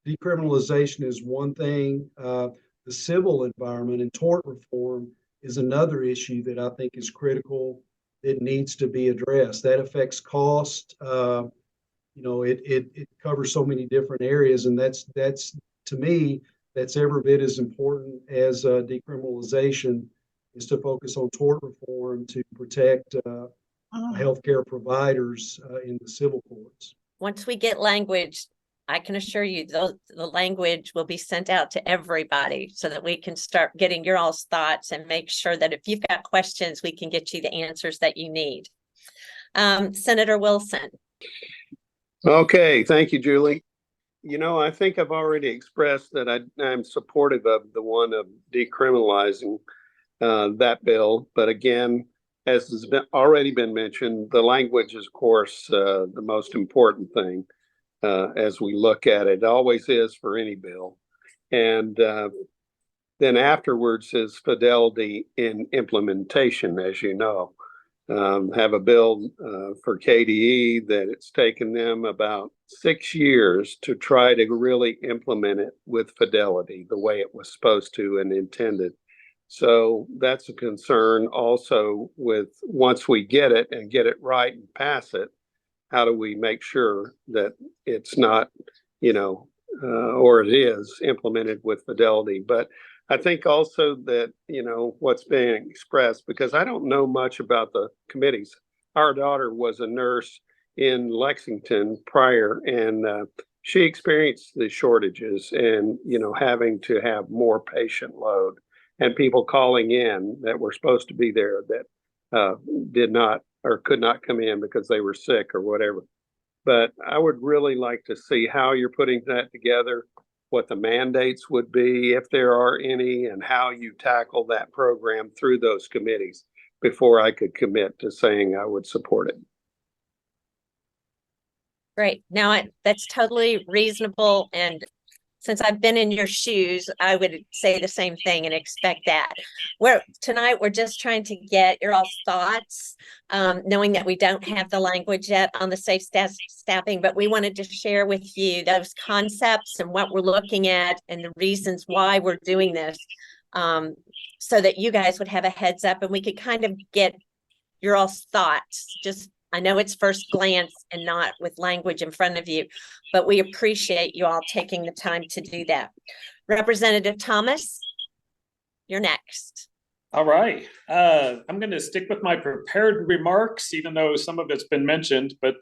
Decriminalization is one thing. The civil environment and tort reform is another issue that I think is critical. It needs to be addressed. That affects cost. It covers so many different areas, and that's to me, that's every bit as important as decriminalization, is to focus on tort reform to protect healthcare providers in the civil courts. Once we get language, I can assure you the language will be sent out to everybody so that we can start getting your all's thoughts and make sure that if you've got questions, we can get you the answers that you need. Senator Wilson. Okay, thank you, Julie. I think I've already expressed that I'm supportive of the one of decriminalizing that bill. But again, as has already been mentioned, the language is, of course, the most important thing as we look at it. It always is for any bill. And then afterwards is fidelity in implementation, as you know. Have a bill for KDE that it's taken them about 6 years to try to really implement it with fidelity, the way it was supposed to and intended. So that's a concern also with, once we get it and get it right and pass it, how do we make sure that it's not, or it is implemented with fidelity? But I think also that, what's being expressed, because I don't know much about the committees. Our daughter was a nurse in Lexington prior, and she experienced the shortages and, having to have more patient load, and people calling in that were supposed to be there that did not or could not come in because they were sick or whatever. But I would really like to see how you're putting that together, what the mandates would be, if there are any, and how you tackle that program through those committees before I could commit to saying I would support it. Great. Now, that's totally reasonable and since I've been in your shoes, I would say the same thing and expect that. Tonight we're just trying to get your all thoughts, knowing that we don't have the language yet on the safe staffing, but we wanted to share with you those concepts and what we're looking at and the reasons why we're doing this, so that you guys would have a heads up and we could kind of get your all thoughts. Just, I know it's first glance and not with language in front of you, but we appreciate you all taking the time to do that. Representative Thomas, you're next. All right. I'm going to stick with my prepared remarks, even though some of it's been mentioned, but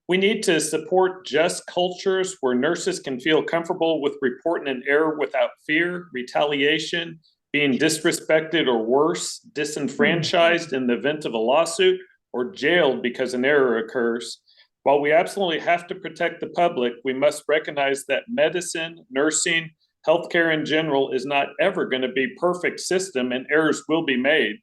we need to support just cultures where nurses can feel comfortable with reporting an error without fear, retaliation, being disrespected, or worse, disenfranchised in the event of a lawsuit, or jailed because an error occurs. While we absolutely have to protect the public, we must recognize that medicine, nursing, healthcare in general is not ever going to be a perfect system, and errors will be made.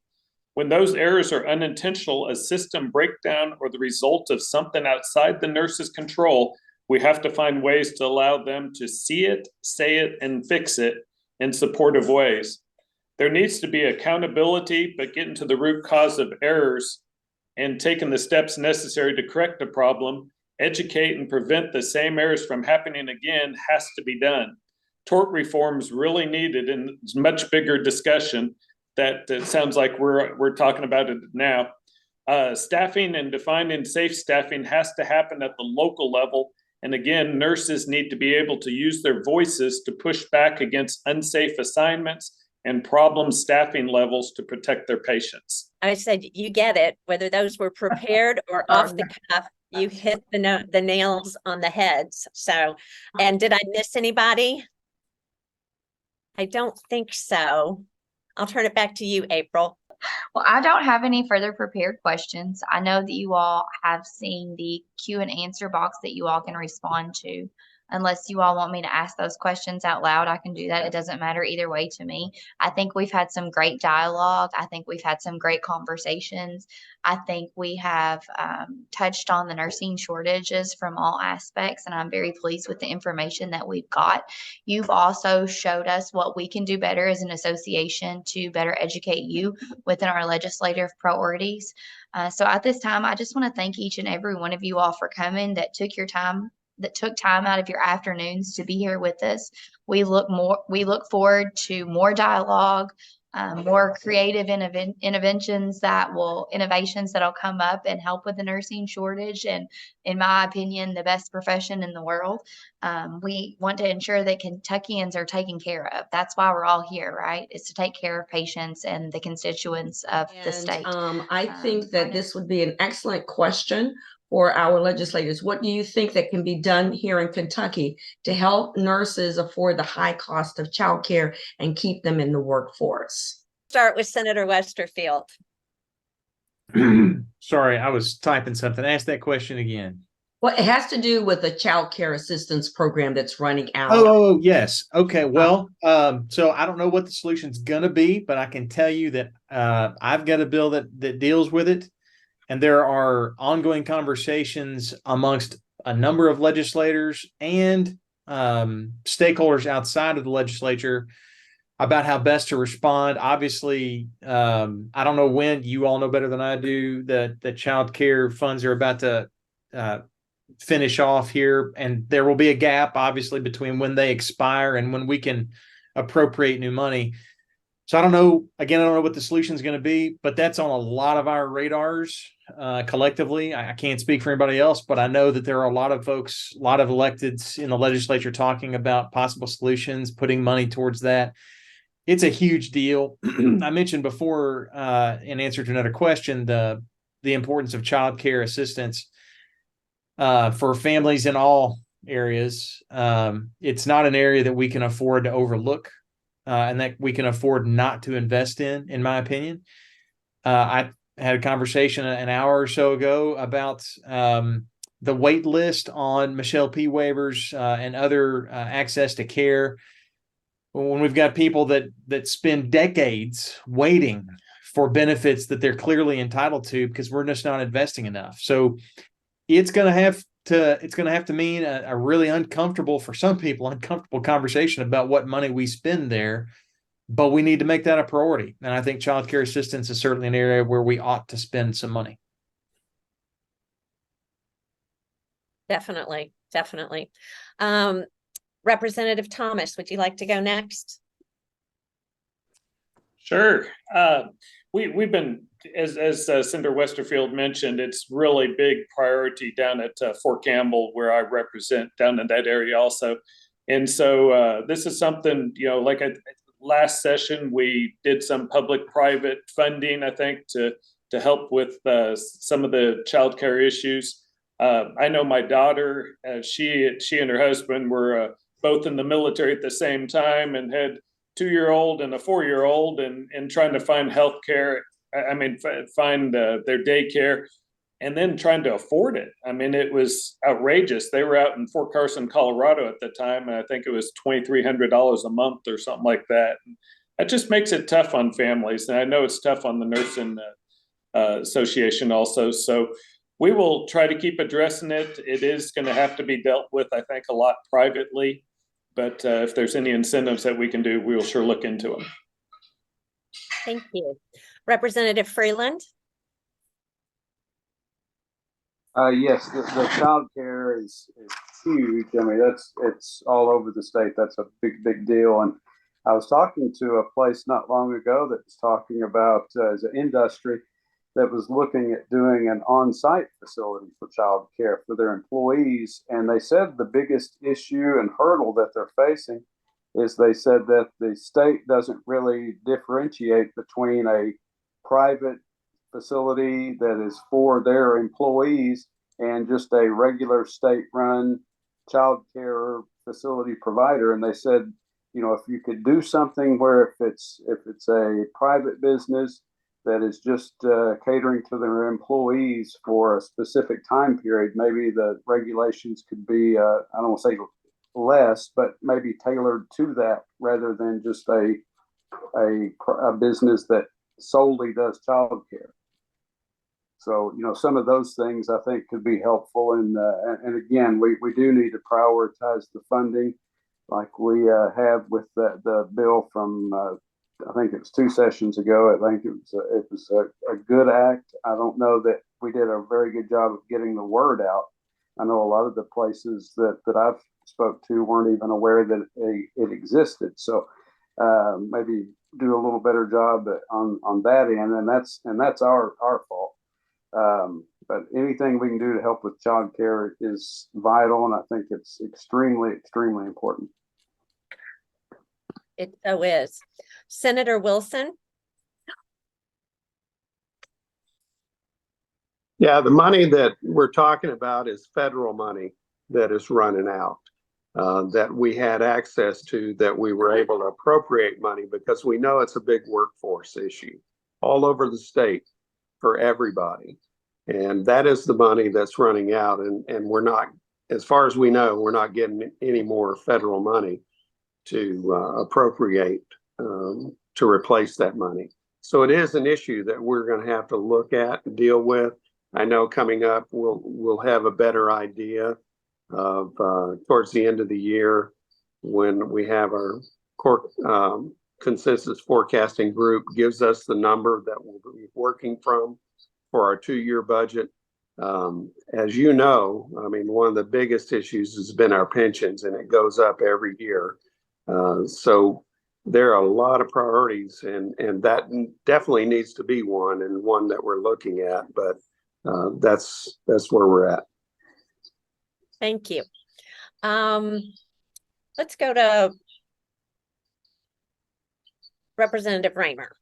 When those errors are unintentional, a system breakdown, or the result of something outside the nurse's control, we have to find ways to allow them to see it, say it, and fix it in supportive ways. There needs to be accountability, but getting to the root cause of errors and taking the steps necessary to correct the problem, educate and prevent the same errors from happening again has to be done. Tort reform is really needed, and it's a much bigger discussion that it sounds like we're talking about it now. Staffing and defining safe staffing has to happen at the local level. And again, nurses need to be able to use their voices to push back against unsafe assignments and problem staffing levels to protect their patients. I said, you get it, whether those were prepared or off the cuff, you hit the nails on the heads. So, and did I miss anybody? I don't think so. I'll turn it back to you, April. Well, I don't have any further prepared questions. I know that you all have seen the Q and answer box that you all can respond to. Unless you all want me to ask those questions out loud, I can do that. It doesn't matter either way to me. I think we've had some great dialogue. I think we've had some great conversations. I think we have touched on the nursing shortages from all aspects, and I'm very pleased with the information that we've got. You've also showed us what we can do better as an association to better educate you within our legislative priorities. So at this time, I just want to thank each and every one of you all for coming, that took time out of your afternoons to be here with us. We look forward to more dialogue, more creative innovations that'll come up and help with the nursing shortage, and in my opinion, the best profession in the world. We want to ensure that Kentuckians are taken care of. That's why we're all here, right? Is to take care of patients and the constituents of the state. I think that this would be an excellent question for our legislators. What do you think that can be done here in Kentucky to help nurses afford the high cost of childcare and keep them in the workforce? Start with Senator Westerfield. Sorry, I was typing something. Ask that question again. Well, it has to do with the child care assistance program that's running out. Oh, yes. Okay. Well, so I don't know what the solution's going to be, but I can tell you that I've got a bill that deals with it. And there are ongoing conversations amongst a number of legislators and stakeholders outside of the legislature about how best to respond. Obviously, I don't know when, you all know better than I do, that the child care funds are about to finish off here. And there will be a gap, obviously, between when they expire and when we can appropriate new money. So I don't know what the solution is going to be, but that's on a lot of our radars collectively. I can't speak for anybody else, but I know that there are a lot of folks, a lot of electeds in the legislature talking about possible solutions, putting money towards that. It's a huge deal. I mentioned before in answer to another question, the importance of child care assistance for families in all areas. It's not an area that we can afford to overlook. And that we can afford not to invest in my opinion. I had a conversation an hour or so ago about the wait list on Michelle P. waivers and other access to care. When we've got people that spend decades waiting for benefits that they're clearly entitled to because we're just not investing enough. So it's going to have to have to mean a really uncomfortable, for some people, uncomfortable conversation about what money we spend there. But we need to make that a priority. And I think childcare assistance is certainly an area where we ought to spend some money. Definitely, definitely. Representative Thomas, would you like to go next? Sure. We've been, as Senator Westerfield mentioned, it's really big priority down at Fort Campbell, where I represent, down in that area also. And so this is something, like last session, we did some public-private funding, I think, to help with some of the childcare issues. I know my daughter, she and her husband were both in the military at the same time and had 2-year-old and a 4-year-old, and trying to find health care. Find their daycare, and then trying to afford it. I mean, it was outrageous. They were out in Fort Carson, Colorado at the time, and I think it was $2,300 a month or something like that. And that just makes it tough on families. And I know it's tough on the nursing association also. So we will try to keep addressing it. It is going to have to be dealt with, I think, a lot privately. But if there's any incentives that we can do, we will sure look into them. Thank you. Representative Freeland. Yes, the child care is huge. I mean, it's all over the state. That's a big deal. And I was talking to a place not long ago that was talking about as an industry that was looking at doing an on-site facility for child care for their employees. And they said the biggest issue and hurdle that they're facing is, they said that the state doesn't really differentiate between a private facility that is for their employees and just a regular state-run child care facility provider. And they said, if you could do something where if it's a private business that is just catering to their employees for a specific time period, maybe the regulations could be, I don't want to say less, but maybe tailored to that, rather than just a business that solely does childcare. So, some of those things I think could be helpful. And again, we do need to prioritize the funding, like we have with the bill from, I think it was 2 sessions ago. I think it was a good act. I don't know that we did a very good job of getting the word out. I know a lot of the places that I've spoke to weren't even aware that it existed. So maybe do a little better job on that end, and that's our fault. But anything we can do to help with child care is vital, and I think it's extremely important. It so is. Senator Wilson. Yeah, the money that we're talking about is federal money that is running out, that we had access to, that we were able to appropriate money, because we know it's a big workforce issue all over the state for everybody. And that is the money that's running out. And we're not, as far as we know, we're not getting any more federal money to appropriate to replace that money. So it is an issue that we're going to have to look at and deal with. I know coming up, we'll have a better idea of towards the end of the year, when we have our consensus forecasting group gives us the number that we'll be working from for our 2-year budget. As you know, I mean, one of the biggest issues has been our pensions, and it goes up every year. So there are a lot of priorities, and that definitely needs to be one, and one that we're looking at. But that's where we're at. Thank you. Let's go to Representative Raymer.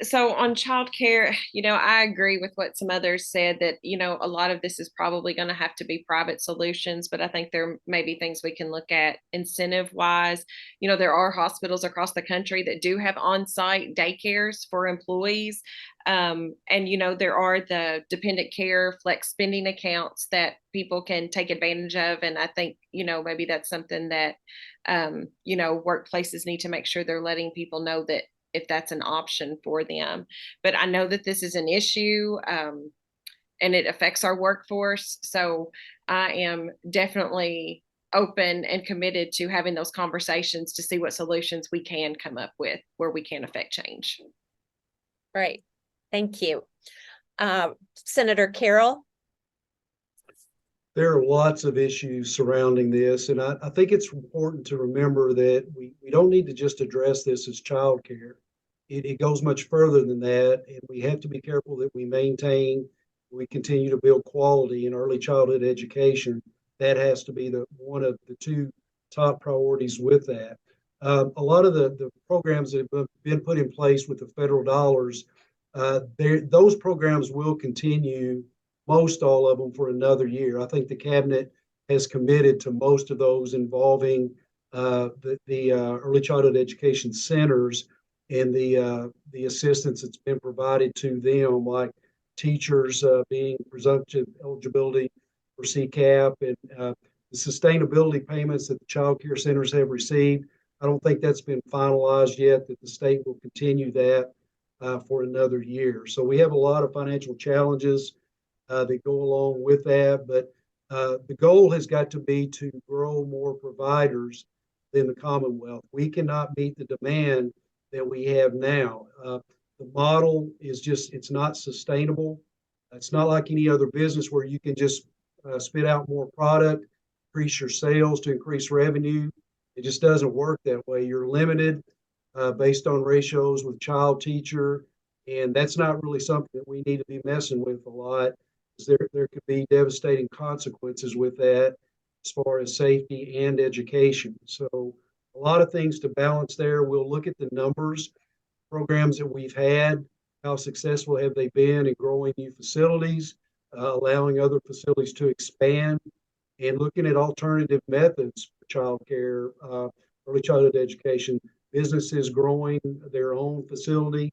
So on childcare, I agree with what some others said, that, a lot of this is probably going to have to be private solutions, but I think there may be things we can look at incentive wise. There are hospitals across the country that do have on-site daycares for employees. And, there are the dependent care flex spending accounts that people can take advantage of. And I think, maybe that's something that, workplaces need to make sure they're letting people know that if that's an option for them. But I know that this is an issue. and it affects our workforce. So I am definitely open and committed to having those conversations to see what solutions we can come up with where we can affect change. Right. Thank you. Senator Carroll. There are lots of issues surrounding this, and I think it's important to remember that we don't need to just address this as childcare. It goes much further than that, and we have to be careful that we continue to build quality in early childhood education. That has to be one of the two top priorities with that. A lot of the programs that have been put in place with the federal dollars, those programs will continue, most all of them, for another year. I think the cabinet has committed to most of those involving the early childhood education centers and the assistance that's been provided to them, like teachers being presumptive eligibility for CCAP and the sustainability payments that the child care centers have received. I don't think that's been finalized yet, that the state will continue that for another year. So we have a lot of financial challenges that go along with that, but the goal has got to be to grow more providers than the Commonwealth. We cannot meet the demand that we have now. The model is just, it's not sustainable. It's not like any other business where you can just spit out more product, increase your sales to increase revenue. It just doesn't work that way. You're limited based on ratios with child teacher, and that's not really something that we need to be messing with a lot. There could be devastating consequences with that as far as safety and education. So a lot of things to balance there. We'll look at the numbers, programs that we've had, how successful have they been in growing new facilities, allowing other facilities to expand, and looking at alternative methods for childcare, early childhood education, businesses growing their own facility,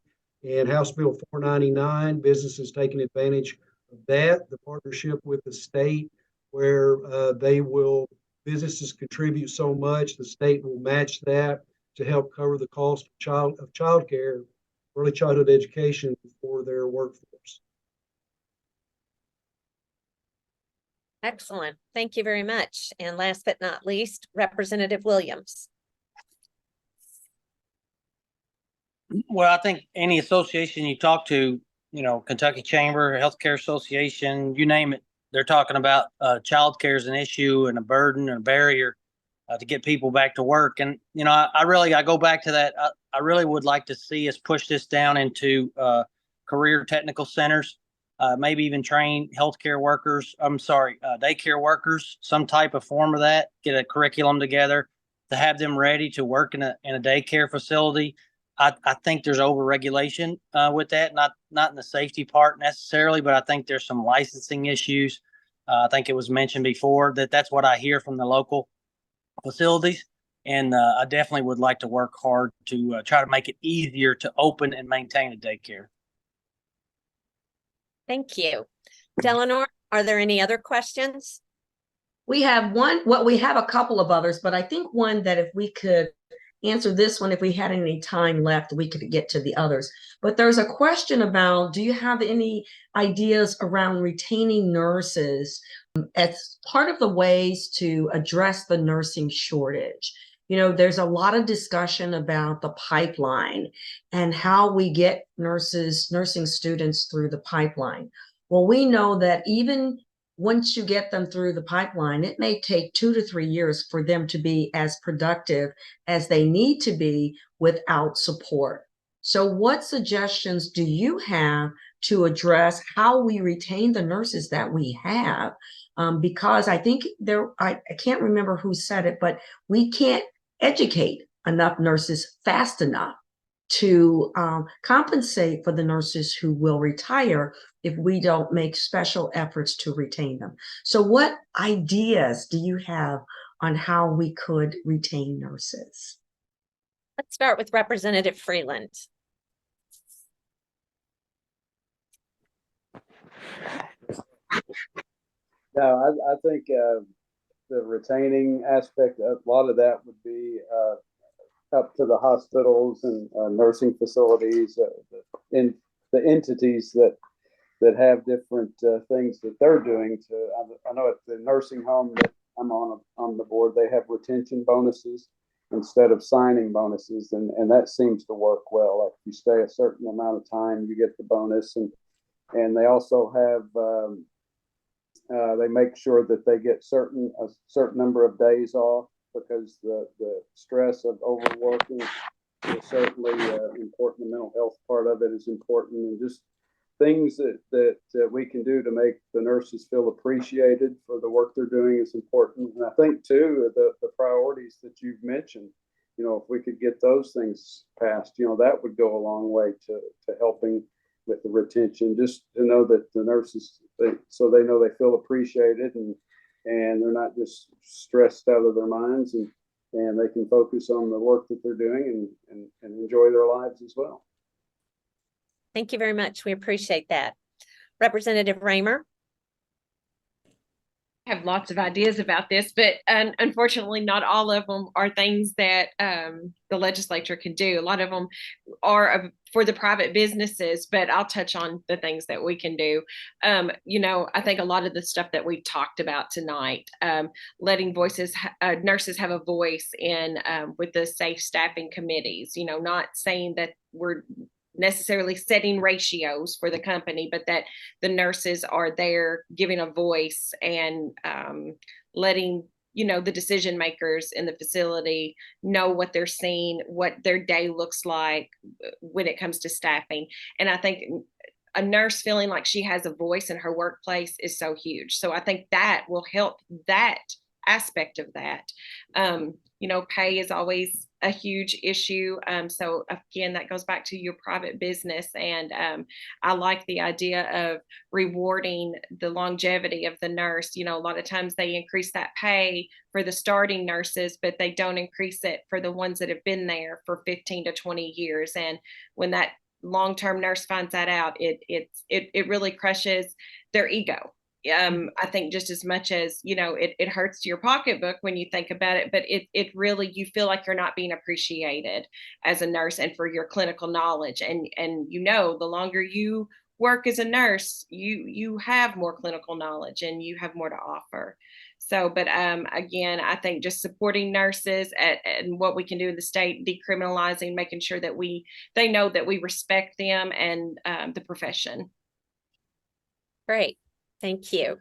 and House Bill 499, businesses taking advantage of that, the partnership with the state where businesses contribute so much, the state will match that to help cover the cost of child care, early childhood education for their workforce. Excellent. Thank you very much. And last but not least, Representative Williams. Well, I think any association you talk to, Kentucky Chamber, Healthcare Association, you name it, they're talking about child care as an issue and a burden and a barrier to get people back to work. And, I go back to that. I really would like to see us push this down into career technical centers, maybe even train healthcare workers. Daycare workers, some type of form of that, get a curriculum together to have them ready to work in a daycare facility. I think there's overregulation with that, not in the safety part necessarily, but I think there's some licensing issues. I think it was mentioned before that's what I hear from the local facilities. And I definitely would like to work hard to try to make it easier to open and maintain a daycare. Thank you. Delanor, are there any other questions? We have one, we have a couple of others, but I think one that if we could answer this one, if we had any time left, we could get to the others. But there's a question about, do you have any ideas around retaining nurses as part of the ways to address the nursing shortage? There's a lot of discussion about the pipeline and how we get nursing students through the pipeline. Well, we know that even once you get them through the pipeline, it may take 2 to 3 years for them to be as productive as they need to be without support. So what suggestions do you have to address how we retain the nurses that we have? Because I think I can't remember who said it, but we can't educate enough nurses fast enough to compensate for the nurses who will retire if we don't make special efforts to retain them. So what ideas do you have on how we could retain nurses? Let's start with Representative Freeland. No, I think the retaining aspect, a lot of that would be up to the hospitals and nursing facilities, in the entities that that have different things that they're doing. I know at the nursing home that I'm on the board, they have retention bonuses instead of signing bonuses, and that seems to work well. Like if you stay a certain amount of time, you get the bonus, and they also have they make sure that they get a certain number of days off, because the stress of overworking is certainly important. The mental health part of it is important, and just things that we can do to make the nurses feel appreciated for the work they're doing is important. And I think too, the priorities that you've mentioned, if we could get those things passed, that would go a long way to helping with the retention, just to know that the nurses, so they know they feel appreciated, and they're not just stressed out of their minds, and they can focus on the work that they're doing and enjoy their lives as well. Thank you very much. We appreciate that. Representative Raymer. I have lots of ideas about this, but unfortunately, not all of them are things that the legislature can do. A lot of them are for the private businesses, but I'll touch on the things that we can do. I think a lot of the stuff that we've talked about tonight, letting nurses have a voice in with the safe staffing committees, not saying that we're necessarily setting ratios for the company, but that the nurses are there giving a voice and letting the decision makers in the facility know what they're seeing, what their day looks like when it comes to staffing. And I think a nurse feeling like she has a voice in her workplace is so huge. So I think that will help that aspect of that. Pay is always a huge issue. So again, that goes back to your private business. And I like the idea of rewarding the longevity of the nurse. A lot of times they increase that pay for the starting nurses, but they don't increase it for the ones that have been there for 15 to 20 years. And when that long-term nurse finds that out, it really crushes their ego. I think just as much as, it hurts your pocketbook when you think about it, but it really, you feel like you're not being appreciated as a nurse and for your clinical knowledge. And the longer you work as a nurse, you have more clinical knowledge and you have more to offer. So, but again, I think just supporting nurses and what we can do in the state, decriminalizing, making sure that they know that we respect them and the profession. Great. Thank you.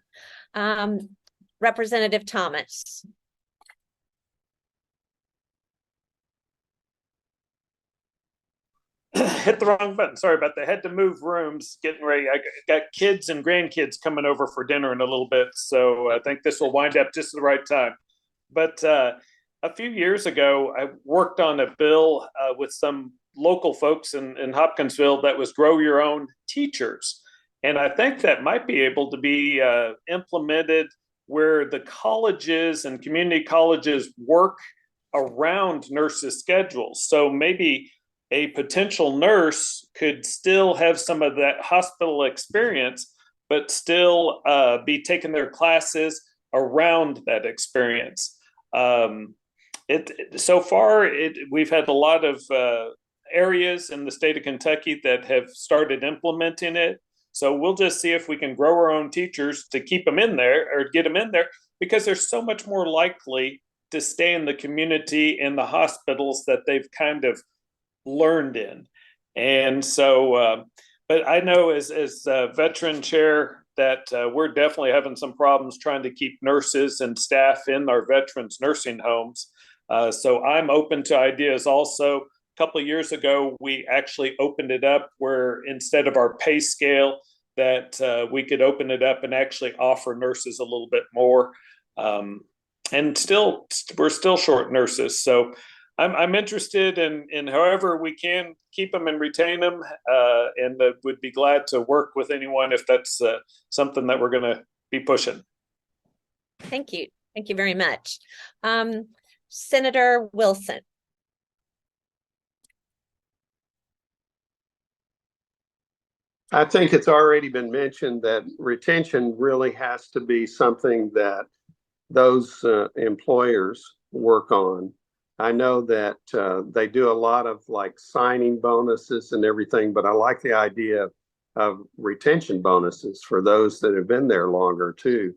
Representative Thomas. Hit the wrong button. Sorry about that. Had to move rooms, getting ready. I got kids and grandkids coming over for dinner in a little bit, so I think this will wind up just at the right time. But a few years ago, I worked on a bill with some local folks in Hopkinsville that was grow your own teachers. And I think that might be able to be implemented where the colleges and community colleges work around nurses' schedules. So maybe a potential nurse could still have some of that hospital experience, but still be taking their classes around that experience. So far, we've had a lot of areas in the state of Kentucky that have started implementing it. So we'll just see if we can grow our own teachers to keep them in there or get them in there, because they're so much more likely to stay in the community in the hospitals that they've kind of learned in. And so, but I know as veteran chair that we're definitely having some problems trying to keep nurses and staff in our veterans nursing homes. So I'm open to ideas also. Couple of years ago, we actually opened it up where instead of our pay scale, that we could open it up and actually offer nurses a little bit more. And we're still short nurses. So I'm interested in however we can keep them and retain them, and would be glad to work with anyone if that's something that we're going to be pushing. Thank you. Thank you very much. Senator Wilson. I think it's already been mentioned that retention really has to be something that those employers work on. I know that they do a lot of like signing bonuses and everything, but I like the idea of of retention bonuses for those that have been there longer too.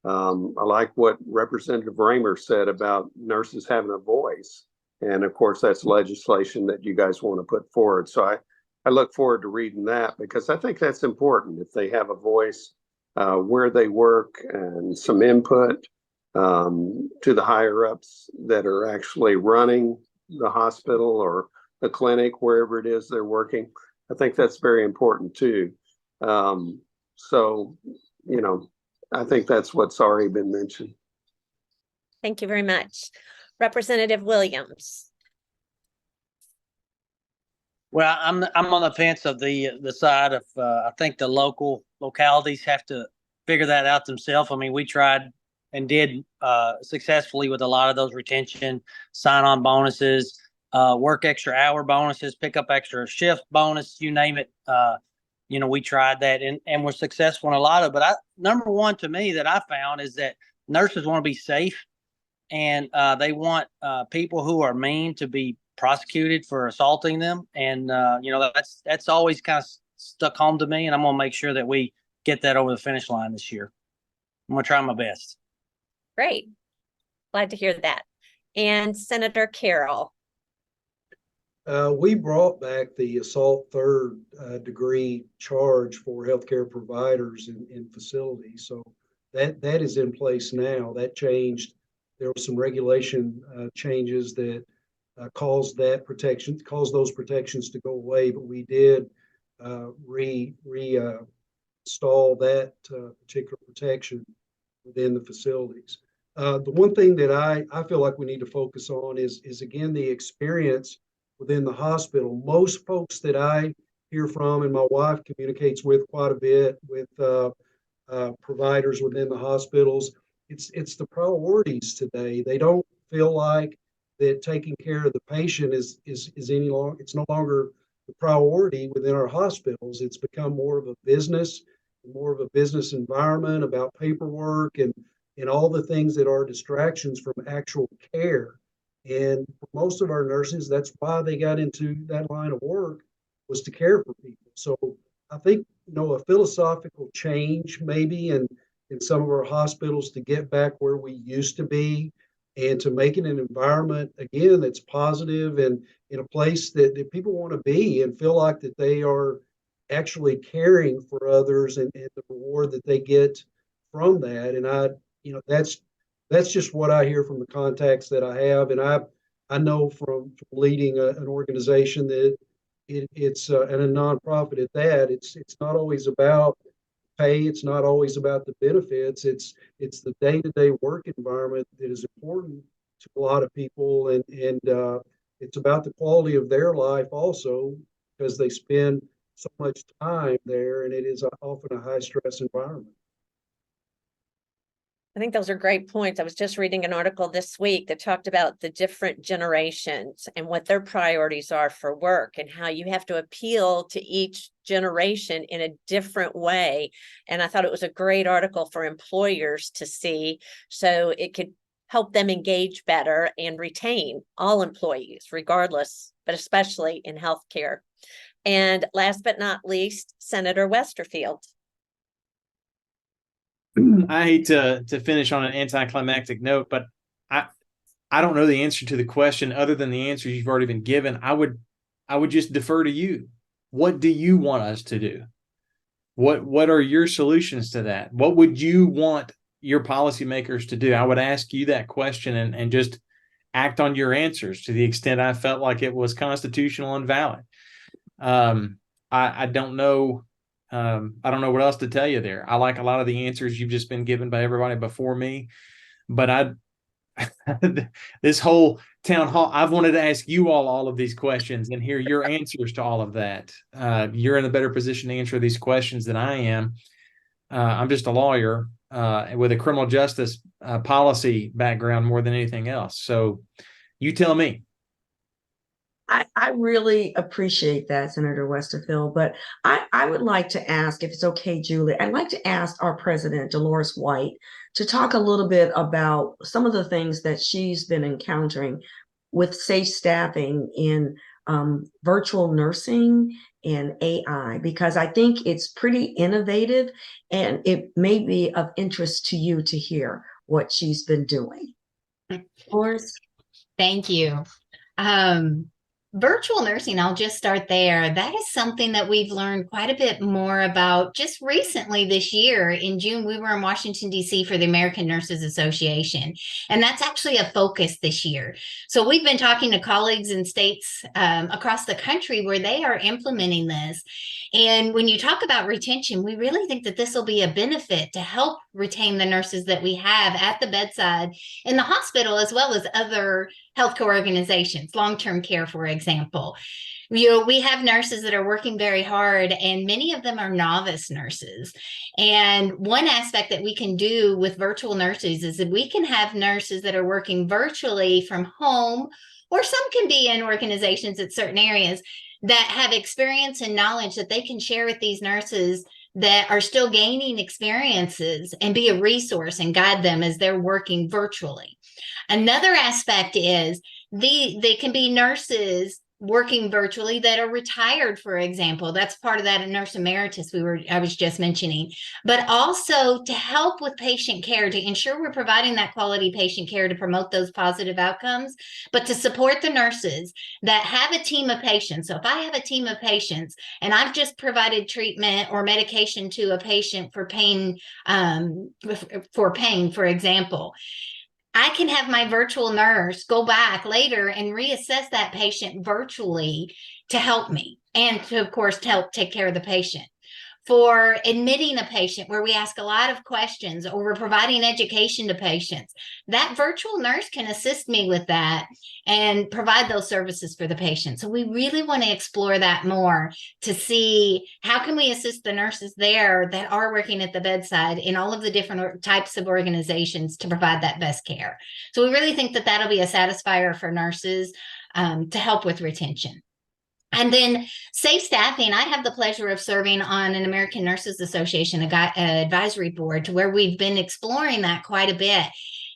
I like what Representative Raymer said about nurses having a voice. And of course, that's legislation that you guys want to put forward. So I look forward to reading that, because I think that's important if they have a voice where they work and some input to the higher ups that are actually running the hospital or the clinic, wherever it is they're working. I think that's very important too. So, you know, I think that's what's already been mentioned. Thank you very much. Representative Williams. Well, I'm on the fence of the side of I think the localities have to figure that out themselves. I mean, we tried and did successfully with a lot of those retention sign-on bonuses, work extra hour bonuses, pick up extra shift bonus, you name it. You know, we tried that and we're successful in a lot of it. But number one to me that I found is that nurses want to be safe, and they want people who are mean to be prosecuted for assaulting them. And, you know, that's always kind of stuck home to me. And I'm going to make sure that we get that over the finish line this year. I'm going to try my best. Great. Glad to hear that. And Senator Carroll. We brought back the assault third degree charge for healthcare providers in facilities. So that is in place now. That changed. There were some regulation changes that caused those protections to go away, but we did install that particular protection within the facilities. The one thing that I feel like we need to focus on is again the experience within the hospital. Most folks that I hear from, and my wife communicates with quite a bit with providers within the hospitals, it's the priorities today. They don't feel like that taking care of the patient is any longer, it's no longer the priority within our hospitals. It's become more of a business environment about paperwork and all the things that are distractions from actual care. And for most of our nurses, that's why they got into that line of work, was to care for people. So I think, you know, a philosophical change maybe in some of our hospitals to get back where we used to be, and to make it an environment, again, that's positive and in a place that people want to be and feel like that they are actually caring for others, and the reward that they get from that. And you know, that's just what I hear from the contacts that I have. And I know from leading an organization that it's and a nonprofit at that, it's not always about pay. It's not always about the benefits. It's the day-to-day work environment that is important to a lot of people, and it's about the quality of their life also, because they spend so much time there, and it is often a high-stress environment. I think those are great points. I was just reading an article this week that talked about the different generations and what their priorities are for work, and how you have to appeal to each generation in a different way. And I thought it was a great article for employers to see, so it could help them engage better and retain all employees, regardless, but especially in healthcare. And last but not least, Senator Westerfield. I hate to finish on an anticlimactic note, but I don't know the answer to the question other than the answers you've already been given. I would just defer to you. What do you want us to do? What are your solutions to that? What would you want your policymakers to do? I would ask you that question and just act on your answers to the extent I felt like it was constitutional and valid. I don't know. I don't know what else to tell you there. I like a lot of the answers you've just been given by everybody before me, but this whole town hall, I've wanted to ask you all of these questions and hear your answers to all of that. You're in a better position to answer these questions than I am. I'm just a lawyer with a criminal justice policy background more than anything else. So you tell me. I really appreciate that, Senator Westerfield, but I would like to ask, if it's okay, Julie, I'd like to ask our president, Dolores White, to talk a little bit about some of the things that she's been encountering with safe staffing in virtual nursing and AI, because I think it's pretty innovative and it may be of interest to you to hear what she's been doing. Doris? Thank you. Virtual nursing, I'll just start there. That is something that we've learned quite a bit more about just recently this year. In June, we were in Washington, D.C. for the American Nurses Association, and that's actually a focus this year. So we've been talking to colleagues in states across the country where they are implementing this. And when you talk about retention, we really think that this will be a benefit to help retain the nurses that we have at the bedside in the hospital, as well as other healthcare organizations, long-term care, for example. We have nurses that are working very hard, and many of them are novice nurses. And one aspect that we can do with virtual nurses is that we can have nurses that are working virtually from home, or some can be in organizations at certain areas that have experience and knowledge that they can share with these nurses that are still gaining experiences, and be a resource and guide them as they're working virtually. Another aspect is they can be nurses working virtually that are retired, for example. That's part of that nurse emeritus I was just mentioning, but also to help with patient care, to ensure we're providing that quality patient care to promote those positive outcomes, but to support the nurses that have a team of patients. So if I have a team of patients and I've just provided treatment or medication to a patient for pain, for example, I can have my virtual nurse go back later and reassess that patient virtually to help me, and to, of course, to help take care of the patient. For admitting a patient, where we ask a lot of questions, or we're providing education to patients, that virtual nurse can assist me with that and provide those services for the patient. So we really want to explore that more, to see how can we assist the nurses there that are working at the bedside in all of the different types of organizations to provide that best care. So we really think that that'll be a satisfier for nurses to help with retention. And then safe staffing, I have the pleasure of serving on an American Nurses Association advisory board, to where we've been exploring that quite a bit.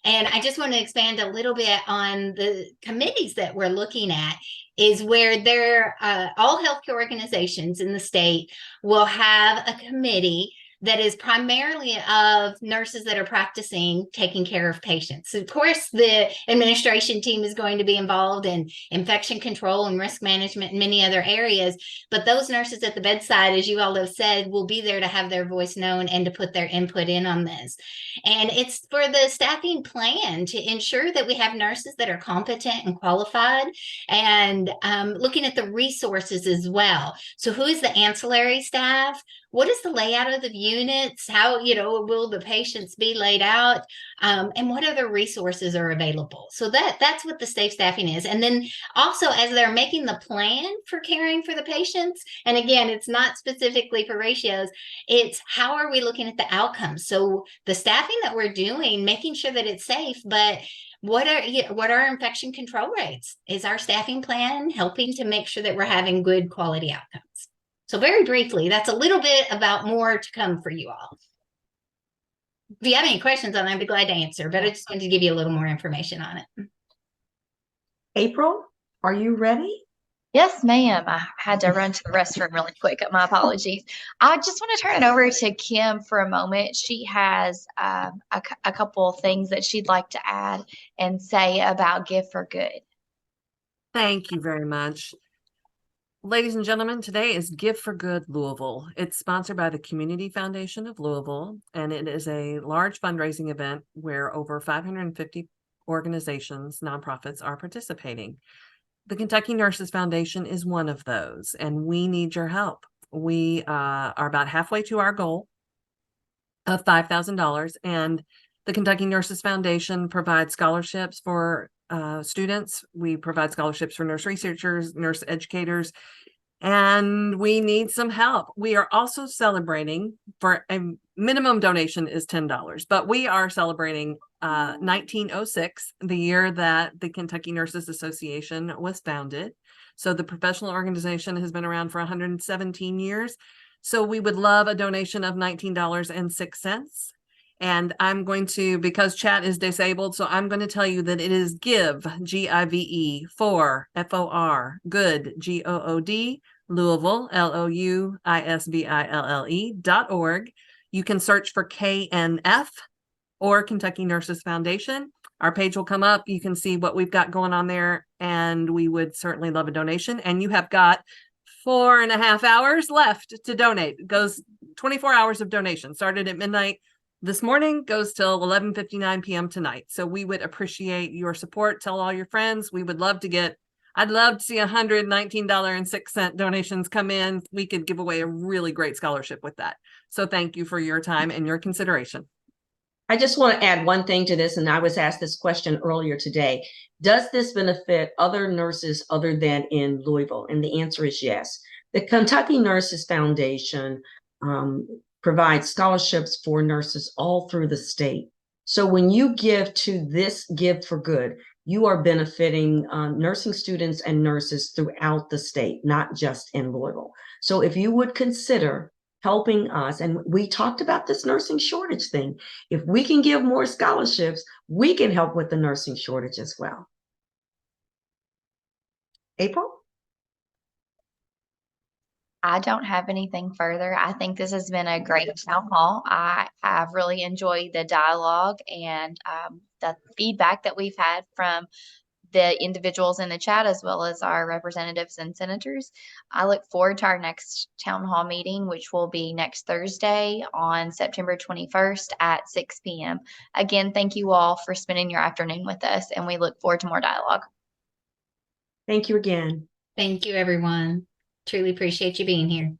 And I just want to expand a little bit on the committees that we're looking at, is where all healthcare organizations in the state will have a committee that is primarily of nurses that are practicing taking care of patients. Of course, the administration team is going to be involved in infection control and risk management and many other areas, but those nurses at the bedside, as you all have said, will be there to have their voice known and to put their input in on this. And it's for the staffing plan to ensure that we have nurses that are competent and qualified, and looking at the resources as well. So who is the ancillary staff? What is the layout of the units? How, will the patients be laid out? And what other resources are available? So that's what the safe staffing is. And then also, as they're making the plan for caring for the patients, and again, it's not specifically for ratios, it's how are we looking at the outcomes? So the staffing that we're doing, making sure that it's safe, but what are infection control rates? Is our staffing plan helping to make sure that we're having good quality outcomes? So very briefly, that's a little bit about more to come for you all. If you have any questions on that, I'd be glad to answer, but I just wanted to give you a little more information on it. April, are you ready? Yes, ma'am. I had to run to the restroom really quick. My apologies. I just want to turn it over to Kim for a moment. She has a couple of things that she'd like to add and say about Give for Good. Thank you very much. Ladies and gentlemen, today is Give for Good Louisville. It's sponsored by the Community Foundation of Louisville, and it is a large fundraising event where over 550 organizations, nonprofits, are participating. The Kentucky Nurses Foundation is one of those, and we need your help. We are about halfway to our goal of $5,000, and the Kentucky Nurses Foundation provides scholarships for students. We provide scholarships for nurse researchers, nurse educators, and we need some help. We are also celebrating, for a minimum donation is $10, but we are celebrating 1906, the year that the Kentucky Nurses Association was founded. So the professional organization has been around for 117 years. So we would love a donation of $19.06. And I'm going to, because chat is disabled, so I'm going to tell you that it is give, Give, for, FOR, good, GOOD, Louisville, LOUISVILLE.org. You can search for KNF or Kentucky Nurses Foundation. Our page will come up. You can see what we've got going on there, and we would certainly love a donation. And you have got 4.5 hours left to donate. It goes 24 hours of donation. Started at midnight this morning, goes till 11:59 p.m. tonight. So we would appreciate your support. Tell all your friends. We would love to get, I'd love to see $119.06 donations come in. We could give away a really great scholarship with that. So thank you for your time and your consideration. I just want to add one thing to this, and I was asked this question earlier today. Does this benefit other nurses other than in Louisville? And the answer is yes. The Kentucky Nurses Foundation provides scholarships for nurses all through the state. So when you give to this Give for Good, you are benefiting nursing students and nurses throughout the state, not just in Louisville. So if you would consider helping us, and we talked about this nursing shortage thing, if we can give more scholarships, we can help with the nursing shortage as well. April? I don't have anything further. I think this has been a great town hall. I have really enjoyed the dialogue and the feedback that we've had from the individuals in the chat, as well as our representatives and senators. I look forward to our next town hall meeting, which will be next Thursday on September 21st at 6 p.m. Again, thank you all for spending your afternoon with us, and we look forward to more dialogue. Thank you again. Thank you, everyone. Truly appreciate you being here.